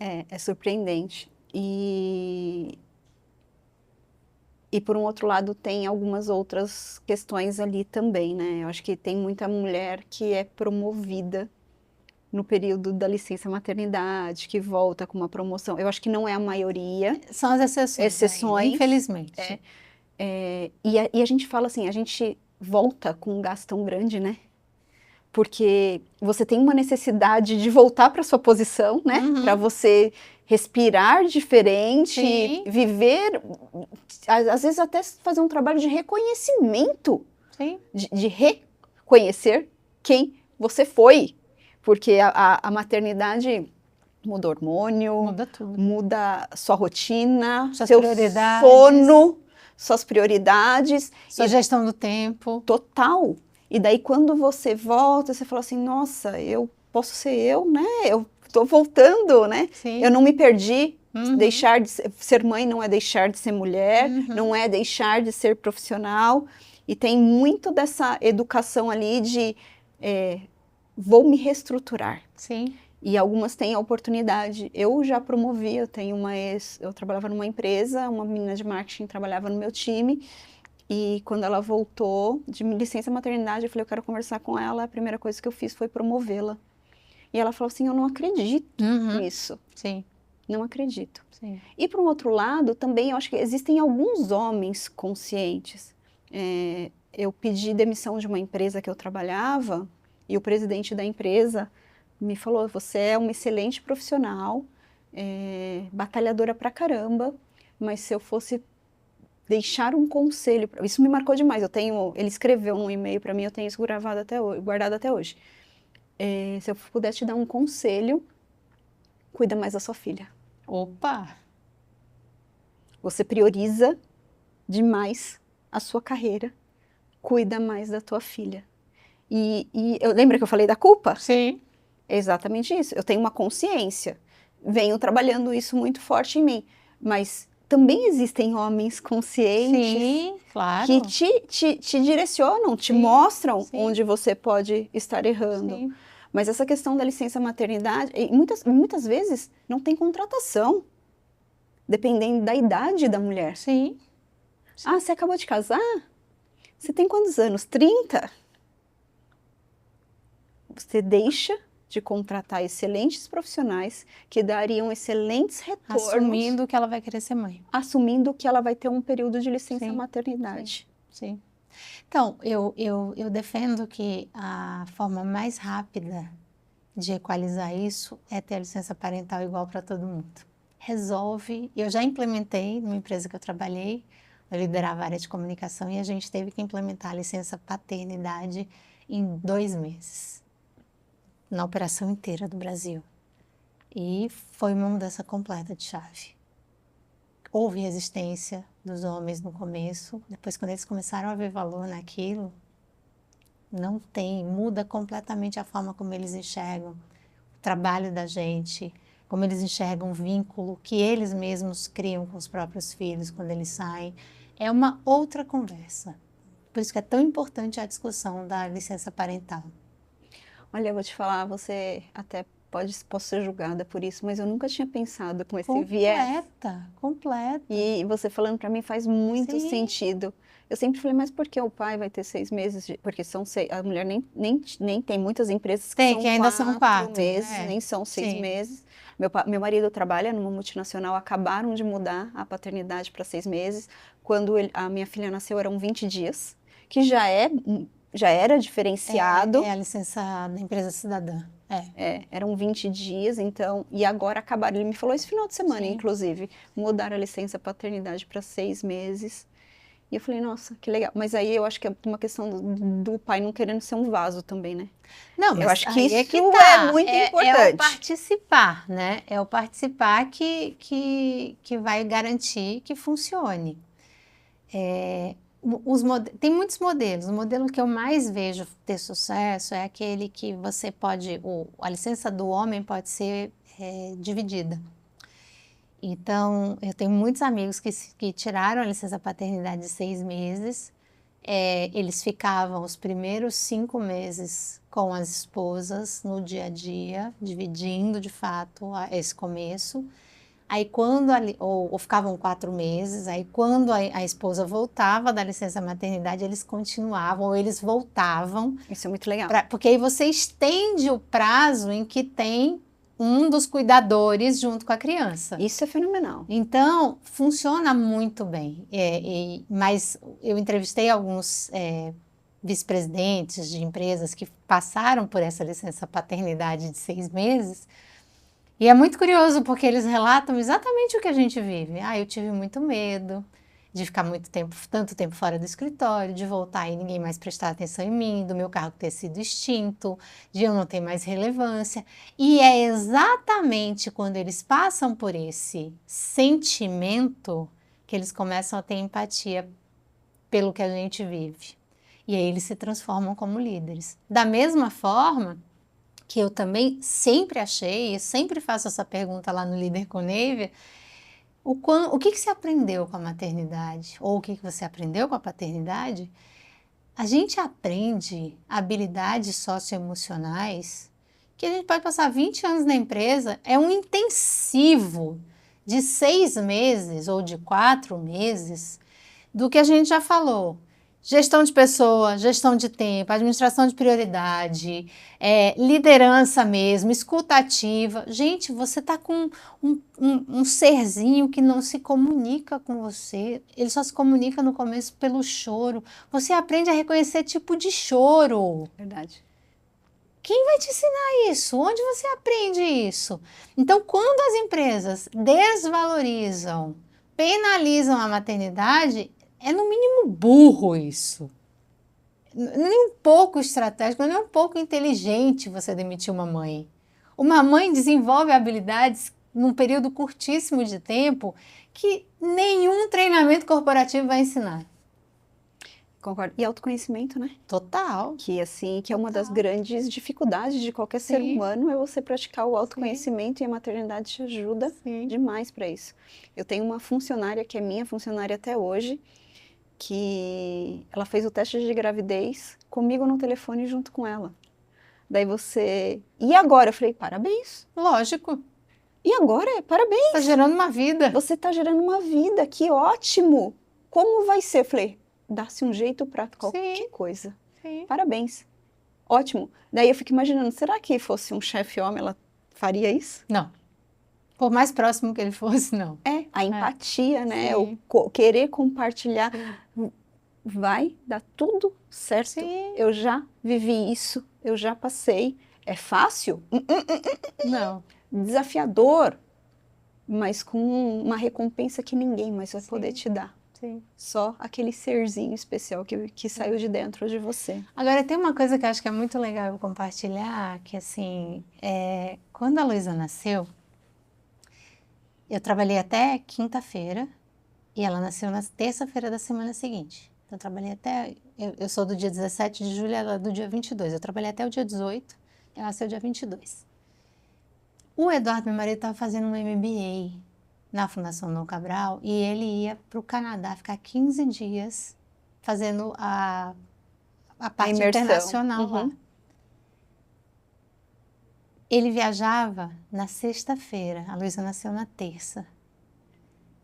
É surpreendente. E por um outro lado tem algumas outras questões ali também, né? Eu acho que tem muita mulher que é promovida no período da licença maternidade, que volta com uma promoção. Eu acho que não é a maioria. São as exceções. Ainda, infelizmente. E a gente fala assim, a gente volta com um gasto tão grande, né? Porque você tem uma necessidade de voltar para sua posição, né? Para você respirar diferente, sim, viver, às vezes até fazer um trabalho de reconhecimento, sim, de reconhecer quem você foi. Porque a maternidade muda hormônio, muda tudo, muda sua rotina, suas seu prioridades, sono, suas prioridades. Sua gestão do tempo. Total. E daí quando você volta, você fala assim, nossa, eu posso ser eu, né? Eu estou voltando, né? Sim. Eu não me perdi. Deixar de ser mãe não é deixar de ser mulher, não é deixar de ser profissional. E tem muito dessa educação ali de vou me reestruturar. Sim. E algumas têm a oportunidade. Eu já promovi, eu trabalhava numa empresa, uma menina de marketing trabalhava no meu time. E quando ela voltou de licença maternidade, eu falei, eu quero conversar com ela. A primeira coisa que eu fiz foi promovê-la. E ela falou assim, eu não acredito nisso. Sim. Não acredito. Sim. E, por um outro lado, também eu acho que existem alguns homens conscientes. Eu pedi demissão de uma empresa que eu trabalhava e o presidente da empresa me falou, você é uma excelente profissional, batalhadora pra caramba, mas se eu fosse deixar um conselho, isso me marcou demais, ele escreveu um e-mail para mim, eu tenho isso guardado até hoje. Se eu pudesse te dar um conselho, cuida mais da sua filha. Opa! Você prioriza demais a sua carreira, cuida mais da tua filha. E lembra que eu falei da culpa? Sim. É exatamente isso, eu tenho uma consciência, venho trabalhando isso muito forte em mim, mas também existem homens conscientes, sim, claro, que te direcionam, te mostram onde você pode estar errando. Sim. Mas essa questão da licença maternidade, muitas vezes não tem contratação, dependendo da idade da mulher. Sim. Ah, você acabou de casar? Você tem quantos anos? 30? Você deixa de contratar excelentes profissionais que dariam excelentes retornos. Assumindo que ela vai querer ser mãe. Assumindo que ela vai ter um período de licença maternidade. Sim. Então, eu defendo que a forma mais rápida de equalizar isso é ter a licença parental igual para todo mundo. Resolve, eu já implementei numa empresa que eu trabalhei, eu liderava a área de comunicação e a gente teve que implementar a licença paternidade em 2 meses. Na operação inteira do Brasil. E foi uma mudança completa de chave. Houve resistência dos homens no começo, depois quando eles começaram a ver valor naquilo, muda completamente a forma como eles enxergam o trabalho da gente, como eles enxergam o vínculo que eles mesmos criam com os próprios filhos quando eles saem. É uma outra conversa. Por isso que é tão importante a discussão da licença parental. Olha, eu vou te falar, você até posso ser julgada por isso, mas eu nunca tinha pensado com esse viés. Completa. E você falando para mim faz muito Sim. sentido. Eu sempre falei, mas por que o pai vai ter 6 meses? Porque são a mulher nem tem muitas empresas que são que ainda são 4 meses, nem são 6 Sim. meses. Meu marido trabalha numa multinacional, acabaram de mudar a paternidade para 6 meses. Quando a minha filha nasceu, eram 20 dias, que já era diferenciado. É a licença da empresa cidadã. Eram 20 dias, então, e agora acabaram. Ele me falou esse final de semana, Sim. inclusive, mudaram a licença paternidade para 6 meses. E eu falei, nossa, que legal. Mas aí eu acho que é uma questão do pai não querendo ser um vaso também, né? Não, mas eu acho que aí isso é que é tá. muito É importante. o participar, né? É o participar que vai garantir que funcione. Tem muitos modelos. O modelo que eu mais vejo ter sucesso é aquele que você pode... a licença do homem pode ser dividida. Então, eu tenho muitos amigos que tiraram a licença paternidade de 6 meses. Eles ficavam os primeiros 5 meses com as esposas no dia a dia, dividindo de fato esse começo. Aí quando ou ficavam 4 meses, aí quando a esposa voltava da licença maternidade, eles continuavam, ou eles voltavam. Isso é muito legal. Porque aí você estende o prazo em que tem um dos cuidadores junto com a criança. Isso é fenomenal. Então, funciona muito bem. Mas eu entrevistei alguns vice-presidentes de empresas que passaram por essa licença paternidade de 6 meses. E é muito curioso, porque eles relatam exatamente o que a gente vive. Eu tive muito medo de ficar tanto tempo fora do escritório, de voltar e ninguém mais prestar atenção em mim, do meu cargo ter sido extinto, de eu não ter mais relevância. E é exatamente quando eles passam por esse sentimento que eles começam a ter empatia pelo que a gente vive. E aí eles se transformam como líderes. Da mesma forma que eu também sempre achei, e sempre faço essa pergunta lá no Líder com Neiva, o que você aprendeu com a maternidade? Ou o que você aprendeu com a paternidade? A gente aprende habilidades socioemocionais que a gente pode passar 20 anos na empresa, é um intensivo de 6 meses ou de 4 meses do que a gente já falou. Gestão de pessoa, gestão de tempo, administração de prioridade, liderança mesmo, escuta ativa. Gente, você está com um serzinho que não se comunica com você. Ele só se comunica no começo pelo choro. Você aprende a reconhecer tipo de choro. Verdade. Quem vai te ensinar isso? Onde você aprende isso? Então, quando as empresas desvalorizam, penalizam a maternidade, é no mínimo burro isso. Nem um pouco estratégico, nem um pouco inteligente você demitir uma mãe. Uma mãe desenvolve habilidades num período curtíssimo de tempo que nenhum treinamento corporativo vai ensinar. Concordo. E autoconhecimento, né? Total. Que é uma das grandes dificuldades de qualquer ser humano, é você praticar o autoconhecimento. Sim. E a maternidade te ajuda demais para isso. Eu tenho uma funcionária que é minha funcionária até hoje, que ela fez o teste de gravidez comigo no telefone junto com ela. Daí e agora? Eu falei, parabéns. Lógico. E agora? Parabéns. Está gerando uma vida. Você está gerando uma vida, que ótimo. Como vai ser? Eu falei, dá-se um jeito para qualquer coisa. Sim. Parabéns. Ótimo. Daí eu fico imaginando, será que fosse um chefe homem, ela faria isso? Não. Por mais próximo que ele fosse, não. A empatia, né? O querer compartilhar. Sim. Vai dar tudo certo. Sim. Eu já vivi isso, eu já passei. É fácil? Não. Desafiador, mas com uma recompensa que ninguém mais vai poder te dar. Sim. Só aquele serzinho especial que saiu de dentro de você. Agora, tem uma coisa que eu acho que é muito legal eu compartilhar, que assim, quando a Luísa nasceu, eu trabalhei até quinta-feira e ela nasceu na terça-feira da semana seguinte. Então, eu trabalhei até... Eu sou do dia 17 de julho, ela é do dia 22. Eu trabalhei até o dia 18, ela nasceu dia 22. O Eduardo, meu marido, estava fazendo um MBA na Fundação Dom Cabral e ele ia para o Canadá ficar 15 dias fazendo a parte internacional lá. Ele viajava na sexta-feira, a Luísa nasceu na terça.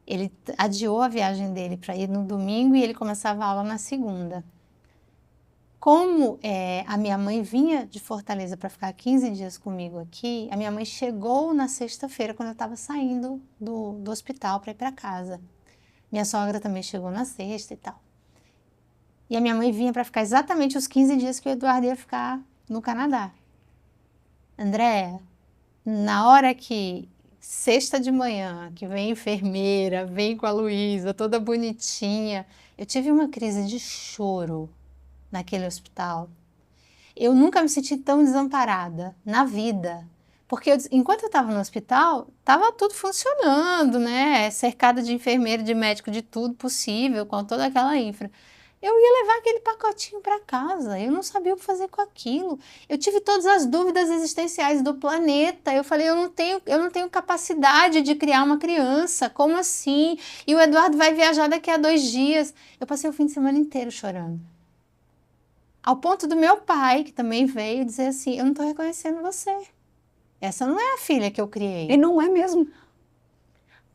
Ele adiou a viagem dele para ir no domingo e ele começava a aula na segunda. Como a minha mãe vinha de Fortaleza para ficar 15 dias comigo aqui, a minha mãe chegou na sexta-feira, quando eu estava saindo do hospital para ir para casa. Minha sogra também chegou na sexta e tal. E a minha mãe vinha para ficar exatamente os 15 dias que o Eduardo ia ficar no Canadá. Andréa, na hora que, sexta de manhã, que vem a enfermeira, vem com a Luísa, toda bonitinha, eu tive uma crise de choro naquele hospital. Eu nunca me senti tão desamparada na vida. Porque enquanto eu estava no hospital, estava tudo funcionando, né? Cercada de enfermeiro, de médico, de tudo possível, com toda aquela infra. Eu ia levar aquele pacotinho para casa, eu não sabia o que fazer com aquilo. Eu tive todas as dúvidas existenciais do planeta. Eu falei, eu não tenho capacidade de criar uma criança, como assim? E o Eduardo vai viajar daqui a 2 dias. Eu passei o fim de semana inteiro chorando. Ao ponto do meu pai, que também veio, dizer assim, eu não estou reconhecendo você. Essa não é a filha que eu criei. E não é mesmo.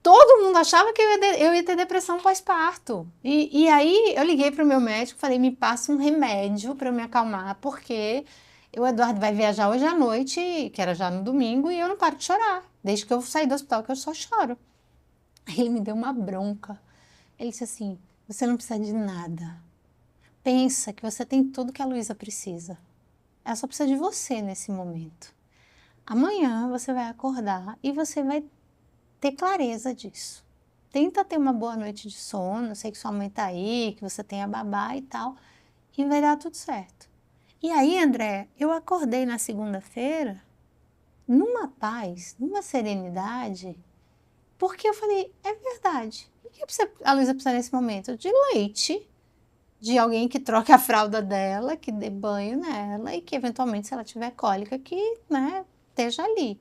Todo mundo achava que eu ia ter depressão pós-parto. E aí eu liguei para o meu médico, falei, me passa um remédio para eu me acalmar, porque o Eduardo vai viajar hoje à noite, que era já no domingo, e eu não paro de chorar. Desde que eu saí do hospital, que eu só choro. Aí ele me deu uma bronca. Ele disse assim, você não precisa de nada. Pensa que você tem tudo que a Luísa precisa. Ela só precisa de você nesse momento. Amanhã você vai acordar e você vai ter clareza disso. Tenta ter uma boa noite de sono, eu sei que sua mãe tá aí, que você tem a babá e tal, e vai dar tudo certo. E aí, André, eu acordei na segunda-feira numa paz, numa serenidade, porque eu falei, é verdade. O que a Luísa precisa nesse momento? De leite, de alguém que troque a fralda dela, que dê banho nela e que, eventualmente, se ela tiver cólica, que, né, esteja ali.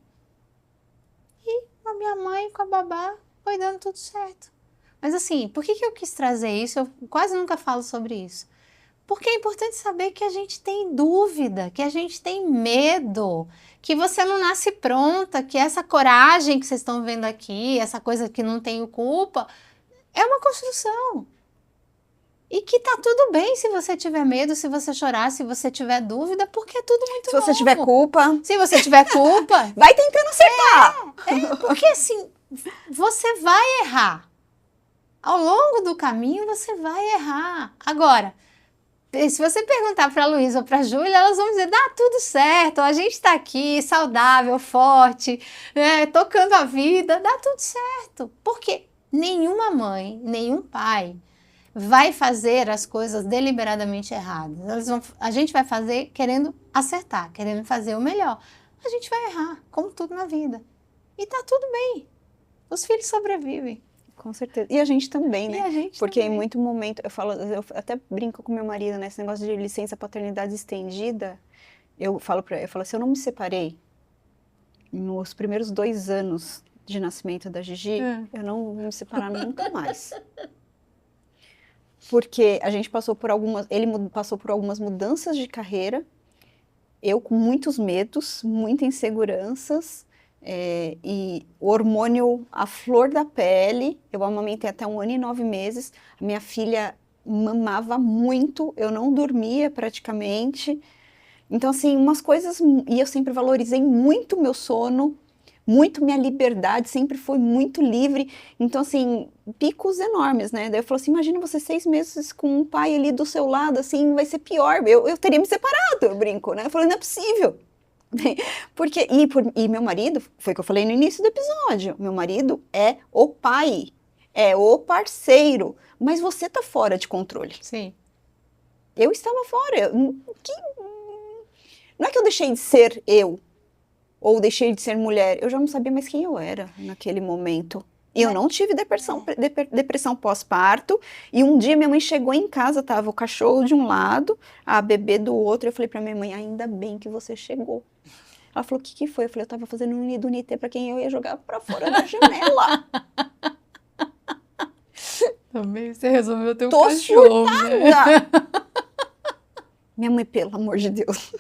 E a minha mãe com a babá foi dando tudo certo. Mas assim, por que eu quis trazer isso? Eu quase nunca falo sobre isso. Porque é importante saber que a gente tem dúvida, que a gente tem medo, que você não nasce pronta, que essa coragem que vocês estão vendo aqui, essa coisa que não tenho culpa, é uma construção. E que tá tudo bem se você tiver medo, se você chorar, se você tiver dúvida, porque é tudo muito novo. Se você tiver culpa... Se você tiver culpa... vai tentando acertar. Porque assim, você vai errar. Ao longo do caminho, você vai errar. Agora, se você perguntar para a Luísa ou para a Júlia, elas vão dizer, dá tudo certo, a gente está aqui, saudável, forte, né, tocando a vida, dá tudo certo. Porque nenhuma mãe, nenhum pai vai fazer as coisas deliberadamente erradas. A gente vai fazer querendo acertar, querendo fazer o melhor. A gente vai errar, como tudo na vida. E tá tudo bem. Os filhos sobrevivem. Com certeza. E a gente também, né? E a gente Porque também. em muito momento, eu até brinco com meu marido nesse negócio de licença paternidade estendida. Eu falo assim, eu não me separei nos primeiros 2 anos de nascimento da Gigi, eu não vou me separar nunca mais. Porque a gente passou por ele passou por algumas mudanças de carreira, eu com muitos medos, muitas inseguranças, e o hormônio à flor da pele. Eu amamentei até 1 ano e 9 meses, a minha filha mamava muito, eu não dormia praticamente. Então, assim, umas coisas, e eu sempre valorizei muito o meu sono, muito minha liberdade, sempre foi muito livre. Então, assim, picos enormes, né? Daí eu falo assim, imagina você 6 meses com um pai ali do seu lado, assim, vai ser pior. Eu teria me separado, eu brinco, né? Eu falei, não é possível. Porque, e meu marido, foi o que eu falei no início do episódio, meu marido é o pai, é o parceiro, mas você tá fora de controle. Sim. Eu estava fora. Não é que eu deixei de ser eu, ou deixei de ser mulher, eu já não sabia mais quem eu era naquele momento. E eu não tive depressão pós-parto, e um dia minha mãe chegou em casa, tava o cachorro de um lado, a bebê do outro, eu falei pra minha mãe, ainda bem que você chegou. Ela falou, o que foi? Eu falei, eu tava fazendo um nido nitê pra quem eu ia jogar pra fora da janela. Também você resolveu ter um Tô cachorro, surtada! né? Minha mãe, pelo amor de Deus.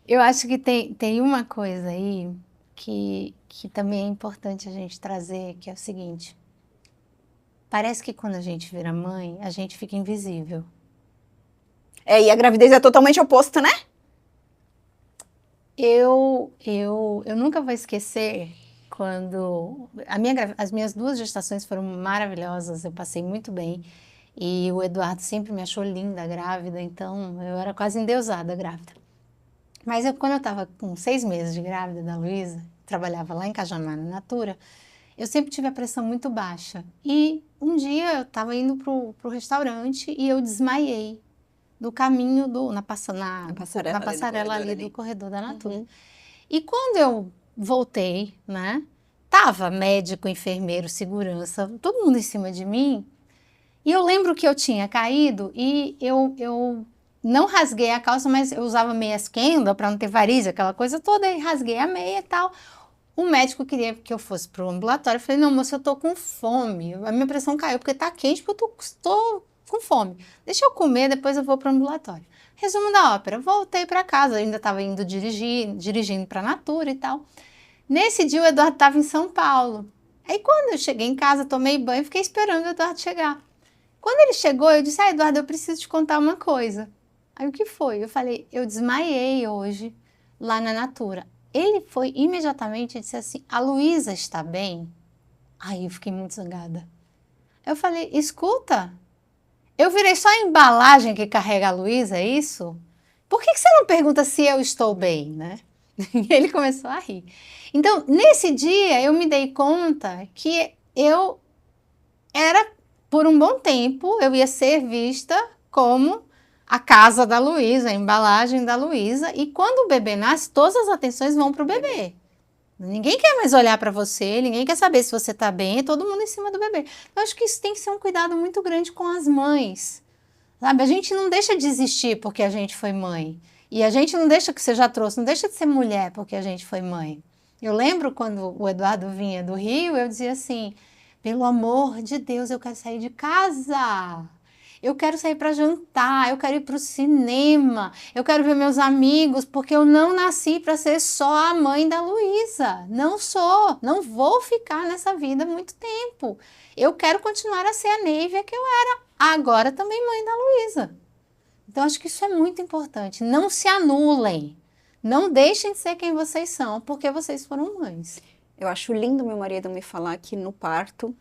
Eu acho que tem uma coisa aí que também é importante a gente trazer, que é o seguinte. Parece que quando a gente vira mãe, a gente fica invisível. E a gravidez é totalmente oposta, né? Eu nunca vou esquecer quando as minhas 2 gestações foram maravilhosas, eu passei muito bem. E o Eduardo sempre me achou linda, grávida, então eu era quase endeusada grávida. Mas quando eu estava com 6 meses de grávida da Luísa, trabalhava lá em Cajamar, na Natura, eu sempre tive a pressão muito baixa. E um dia eu estava indo pro restaurante e eu desmaiei no caminho na passarela ali do corredor da Natura. Uhum. E quando eu voltei, né, tava médico, enfermeiro, segurança, todo mundo em cima de mim. E eu lembro que eu tinha caído e eu não rasguei a calça, mas eu usava meias Kendall para não ter varizes, aquela coisa toda, e rasguei a meia e tal. O médico queria que eu fosse pro ambulatório. Eu falei, não, moça, eu tô com fome. A minha pressão caiu porque tá quente, porque eu tô com fome. Deixa eu comer, depois eu vou pro ambulatório. Resumo da ópera, voltei para casa, eu ainda estava indo dirigindo para Natura e tal. Nesse dia o Eduardo estava em São Paulo. Aí quando eu cheguei em casa, tomei banho, fiquei esperando o Eduardo chegar. Quando ele chegou, eu disse, Eduardo, eu preciso te contar uma coisa. Aí o que foi? Eu falei, eu desmaiei hoje lá na Natura. Ele foi imediatamente e disse assim, a Luísa está bem? Aí eu fiquei muito zangada. Eu falei, escuta, eu virei só a embalagem que carrega a Luísa, é isso? Por que você não pergunta se eu estou bem, né? E ele começou a rir. Então, nesse dia, eu me dei conta que eu era, por um bom tempo, eu ia ser vista como a casa da Luísa, a embalagem da Luísa, e quando o bebê nasce, todas as atenções vão para o bebê. Ninguém quer mais olhar para você, ninguém quer saber se você está bem, é todo mundo em cima do bebê. Eu acho que isso tem que ser um cuidado muito grande com as mães. Sabe, a gente não deixa de existir porque a gente foi mãe. E a gente não deixa, que você já trouxe, não deixa de ser mulher porque a gente foi mãe. Eu lembro quando o Eduardo vinha do Rio, eu dizia assim, pelo amor de Deus, eu quero sair de casa. Eu quero sair para jantar, eu quero ir para o cinema, eu quero ver meus amigos, porque eu não nasci para ser só a mãe da Luísa. Não sou, não vou ficar nessa vida muito tempo. Eu quero continuar a ser a Neívia que eu era, agora também mãe da Luísa. Então, acho que isso é muito importante. Não se anulem. Não deixem de ser quem vocês são, porque vocês foram mães. Eu acho lindo meu marido me falar que no parto,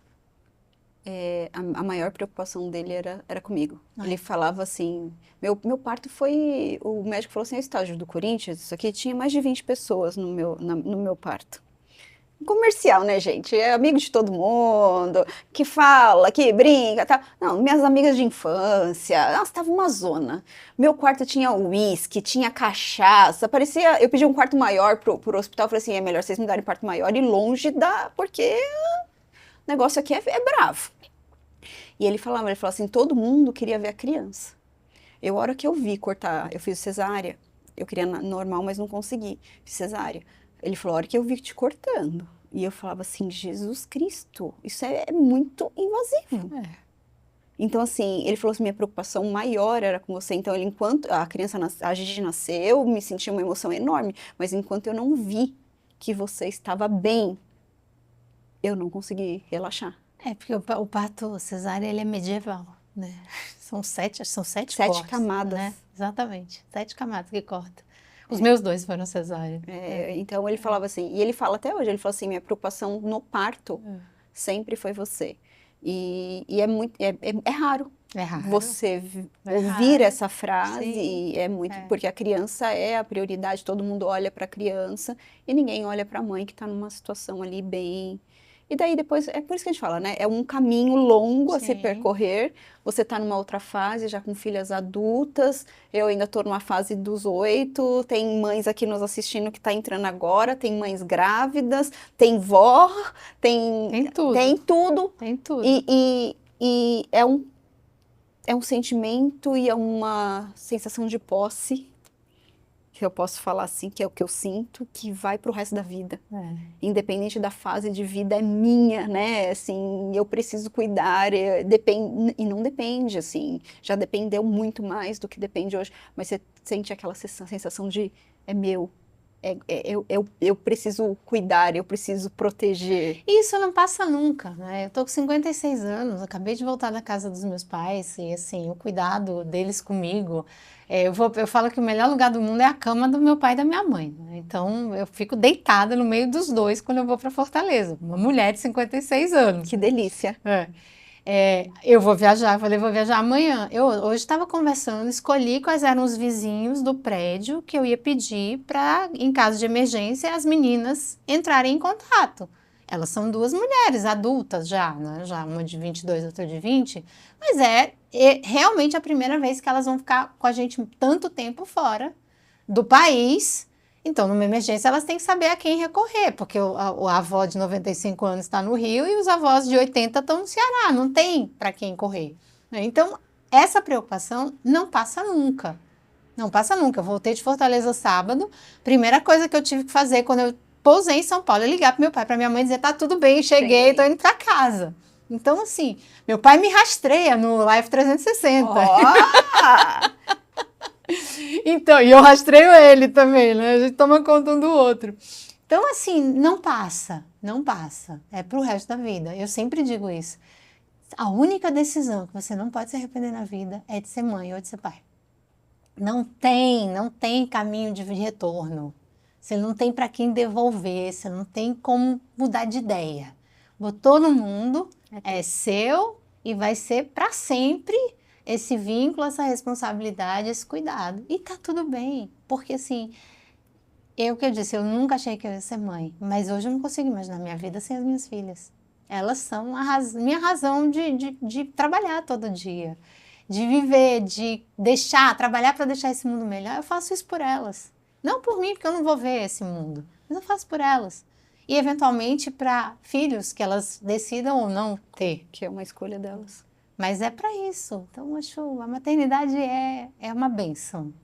a maior preocupação dele era comigo. Ele falava assim, meu parto foi, o médico falou assim, é o estágio do Corinthians, isso aqui tinha mais de 20 pessoas no meu parto. Comercial, né, gente? É amigo de todo mundo, que fala, que brinca, tá? Não, minhas amigas de infância, nossa, tava uma zona. Meu quarto tinha uísque, tinha cachaça, parecia, eu pedi um quarto maior pro hospital, falei assim, é melhor vocês me darem um quarto maior e longe porque o negócio aqui é bravo. E ele falava assim, todo mundo queria ver a criança. A hora que eu vi cortar, eu fiz cesárea, eu queria normal, mas não consegui, fiz cesárea. Ele falou, a hora que eu vi te cortando. E eu falava assim, Jesus Cristo, isso é muito invasivo. Então, assim, ele falou assim, minha preocupação maior era com você. Então, enquanto a Gigi nasceu, me senti uma emoção enorme. Mas enquanto eu não vi que você estava bem, eu não consegui relaxar. Porque o parto cesárea, ele é medieval, né? São sete Sete cortes, camadas. né? Exatamente, 7 camadas que corta. Os meus 2 foram cesárea. Então ele falava assim, e ele fala até hoje, ele falou assim, minha preocupação no parto sempre foi você. E é raro. É raro. Você ouvir essa frase, Sim. e é muito, porque a criança é a prioridade, todo mundo olha para a criança e ninguém olha para a mãe que está numa situação ali bem. E daí depois, é por isso que a gente fala, né? É um caminho longo a se percorrer. Você está numa outra fase, já com filhas adultas. Eu ainda estou numa fase dos 8. Tem mães aqui nos assistindo que está entrando agora. Tem mães grávidas. Tem vó. Tem tudo. Tem tudo. Tem tudo. E é um sentimento e é uma sensação de posse que eu posso falar assim, que é o que eu sinto, que vai pro resto da vida. Independente da fase de vida, é minha, né? Assim, eu preciso cuidar, e não depende, assim, já dependeu muito mais do que depende hoje, mas você sente aquela sensação de, é meu, eu preciso cuidar, eu preciso proteger. E isso não passa nunca, né? Eu tô com 56 anos, acabei de voltar da casa dos meus pais e, assim, o cuidado deles comigo. Eu falo que o melhor lugar do mundo é a cama do meu pai e da minha mãe, né? Então, eu fico deitada no meio dos dois quando eu vou para Fortaleza. Uma mulher de 56 anos. Que delícia. Eu vou viajar, eu falei, vou viajar amanhã. Eu hoje estava conversando, escolhi quais eram os vizinhos do prédio que eu ia pedir para, em caso de emergência, as meninas entrarem em contato. Elas são duas mulheres adultas já, né? Já uma de 22, outra de 20, mas é realmente a primeira vez que elas vão ficar com a gente tanto tempo fora do país. Então, numa emergência, elas têm que saber a quem recorrer, porque a avó de 95 anos está no Rio e os avós de 80 estão no Ceará, não tem para quem correr, né? Então, essa preocupação não passa nunca. Não passa nunca. Eu voltei de Fortaleza sábado, primeira coisa que eu tive que fazer quando eu pousei em São Paulo é ligar para meu pai, para minha mãe dizer, tá tudo bem, cheguei, tô indo para casa. Então, assim, meu pai me rastreia no Live 360. Oh! Então, e eu rastreio ele também, né? A gente toma conta um do outro. Então, assim, não passa, não passa. É pro resto da vida. Eu sempre digo isso. A única decisão que você não pode se arrepender na vida é de ser mãe ou de ser pai. Não tem caminho de retorno. Você não tem para quem devolver, você não tem como mudar de ideia. Botou no mundo, é seu e vai ser para sempre esse vínculo, essa responsabilidade, esse cuidado. E tá tudo bem, porque assim, que eu disse, eu nunca achei que eu ia ser mãe, mas hoje eu não consigo imaginar minha vida sem as minhas filhas. Elas são minha razão de trabalhar todo dia, de viver, de trabalhar para deixar esse mundo melhor. Eu faço isso por elas. Não por mim, porque eu não vou ver esse mundo, mas eu faço por elas. E, eventualmente, para filhos que elas decidam ou não ter. Que é uma escolha delas. Mas é para isso. Então, acho a maternidade é uma bênção.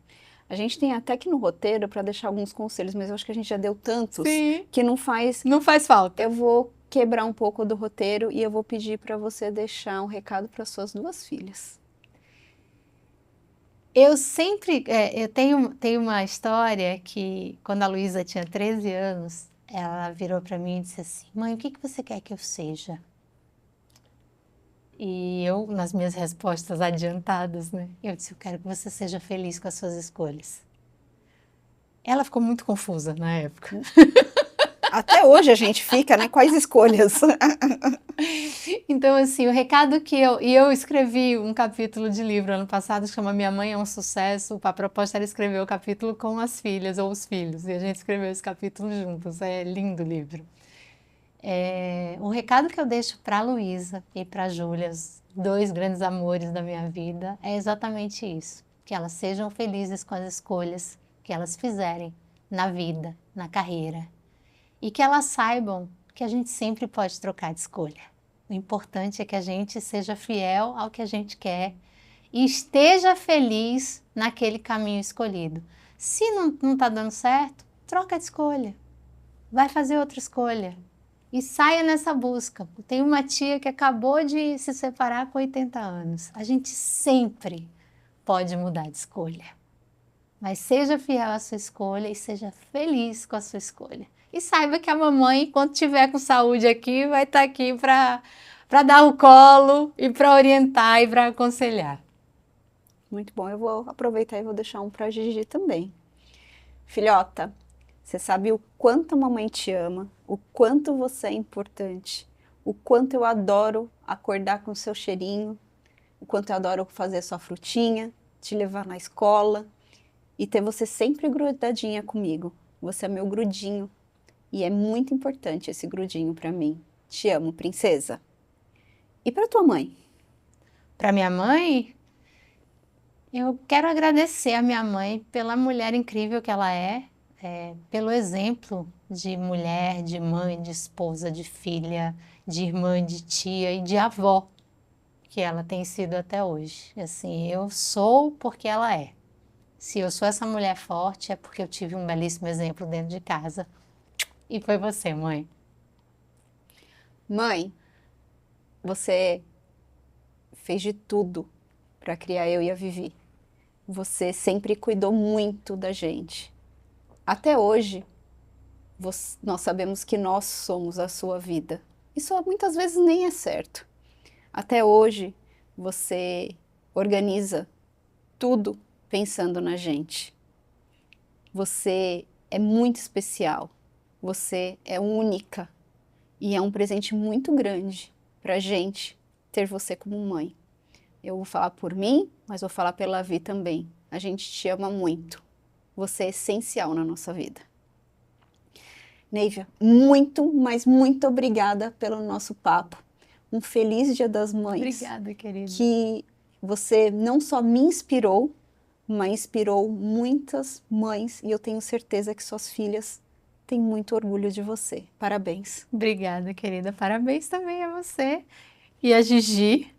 A gente tem até aqui no roteiro para deixar alguns conselhos, mas eu acho que a gente já deu tantos Sim. que não faz falta. Eu vou quebrar um pouco do roteiro e eu vou pedir para você deixar um recado para suas duas filhas. Eu sempre, eu tenho uma história que quando a Luísa tinha 13 anos, ela virou para mim e disse assim, mãe, o que você quer que eu seja? E eu, nas minhas respostas adiantadas, né, eu disse, eu quero que você seja feliz com as suas escolhas. Ela ficou muito confusa na época. Até hoje a gente fica, né? Quais escolhas? Então, assim, o recado que eu escrevi um capítulo de livro ano passado que chama Minha Mãe é um Sucesso. A proposta era escrever o capítulo com as filhas ou os filhos. E a gente escreveu esse capítulo juntos. É lindo o livro. O recado que eu deixo para a Luísa e para a Júlia, os dois grandes amores da minha vida, é exatamente isso. Que elas sejam felizes com as escolhas que elas fizerem na vida, na carreira. E que elas saibam que a gente sempre pode trocar de escolha. O importante é que a gente seja fiel ao que a gente quer e esteja feliz naquele caminho escolhido. Se não está dando certo, troca de escolha. Vai fazer outra escolha. E saia nessa busca. Tem uma tia que acabou de se separar com 80 anos. A gente sempre pode mudar de escolha. Mas seja fiel à sua escolha e seja feliz com a sua escolha. E saiba que a mamãe, quando estiver com saúde aqui, vai estar aqui para dar o colo e para orientar e para aconselhar. Muito bom. Eu vou aproveitar e vou deixar um para a Gigi também. Filhota, você sabe o quanto a mamãe te ama, o quanto você é importante, o quanto eu adoro acordar com o seu cheirinho, o quanto eu adoro fazer sua frutinha, te levar na escola e ter você sempre grudadinha comigo. Você é meu grudinho. E é muito importante esse grudinho para mim. Te amo, princesa. E para tua mãe? Para minha mãe, eu quero agradecer a minha mãe pela mulher incrível que ela pelo exemplo de mulher, de mãe, de esposa, de filha, de irmã, de tia e de avó que ela tem sido até hoje. Assim, eu sou porque ela é. Se eu sou essa mulher forte, é porque eu tive um belíssimo exemplo dentro de casa. E foi você, mãe. Mãe, você fez de tudo para criar eu e a Vivi. Você sempre cuidou muito da gente. Até hoje, nós sabemos que nós somos a sua vida. Isso muitas vezes nem é certo. Até hoje, você organiza tudo pensando na gente. Você é muito especial. Você é única. E é um presente muito grande para a gente ter você como mãe. Eu vou falar por mim, mas vou falar pela Vi também. A gente te ama muito. Você é essencial na nossa vida. Neívia, muito, mas muito obrigada pelo nosso papo. Um feliz Dia das Mães. Obrigada, querida. Que você não só me inspirou, mas inspirou muitas mães e eu tenho certeza que suas filhas têm muito orgulho de você. Parabéns. Obrigada, querida. Parabéns também a você e a Gigi,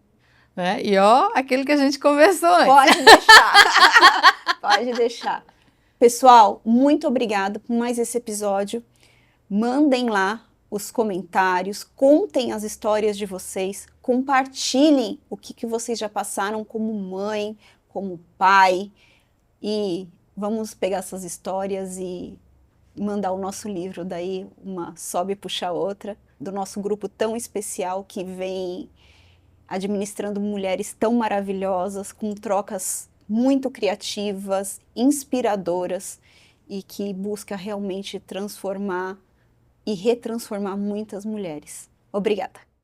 né? E ó, aquilo que a gente conversou antes. Pode deixar. Pode deixar. Pessoal, muito obrigada por mais esse episódio. Mandem lá os comentários, contem as histórias de vocês, compartilhem o que vocês já passaram como mãe, como pai, e vamos pegar essas histórias e mandar o nosso livro, daí uma sobe e puxa a outra, do nosso grupo tão especial que vem administrando mulheres tão maravilhosas, com trocas muito criativas, inspiradoras, e que busca realmente transformar e retransformar muitas mulheres. Obrigada!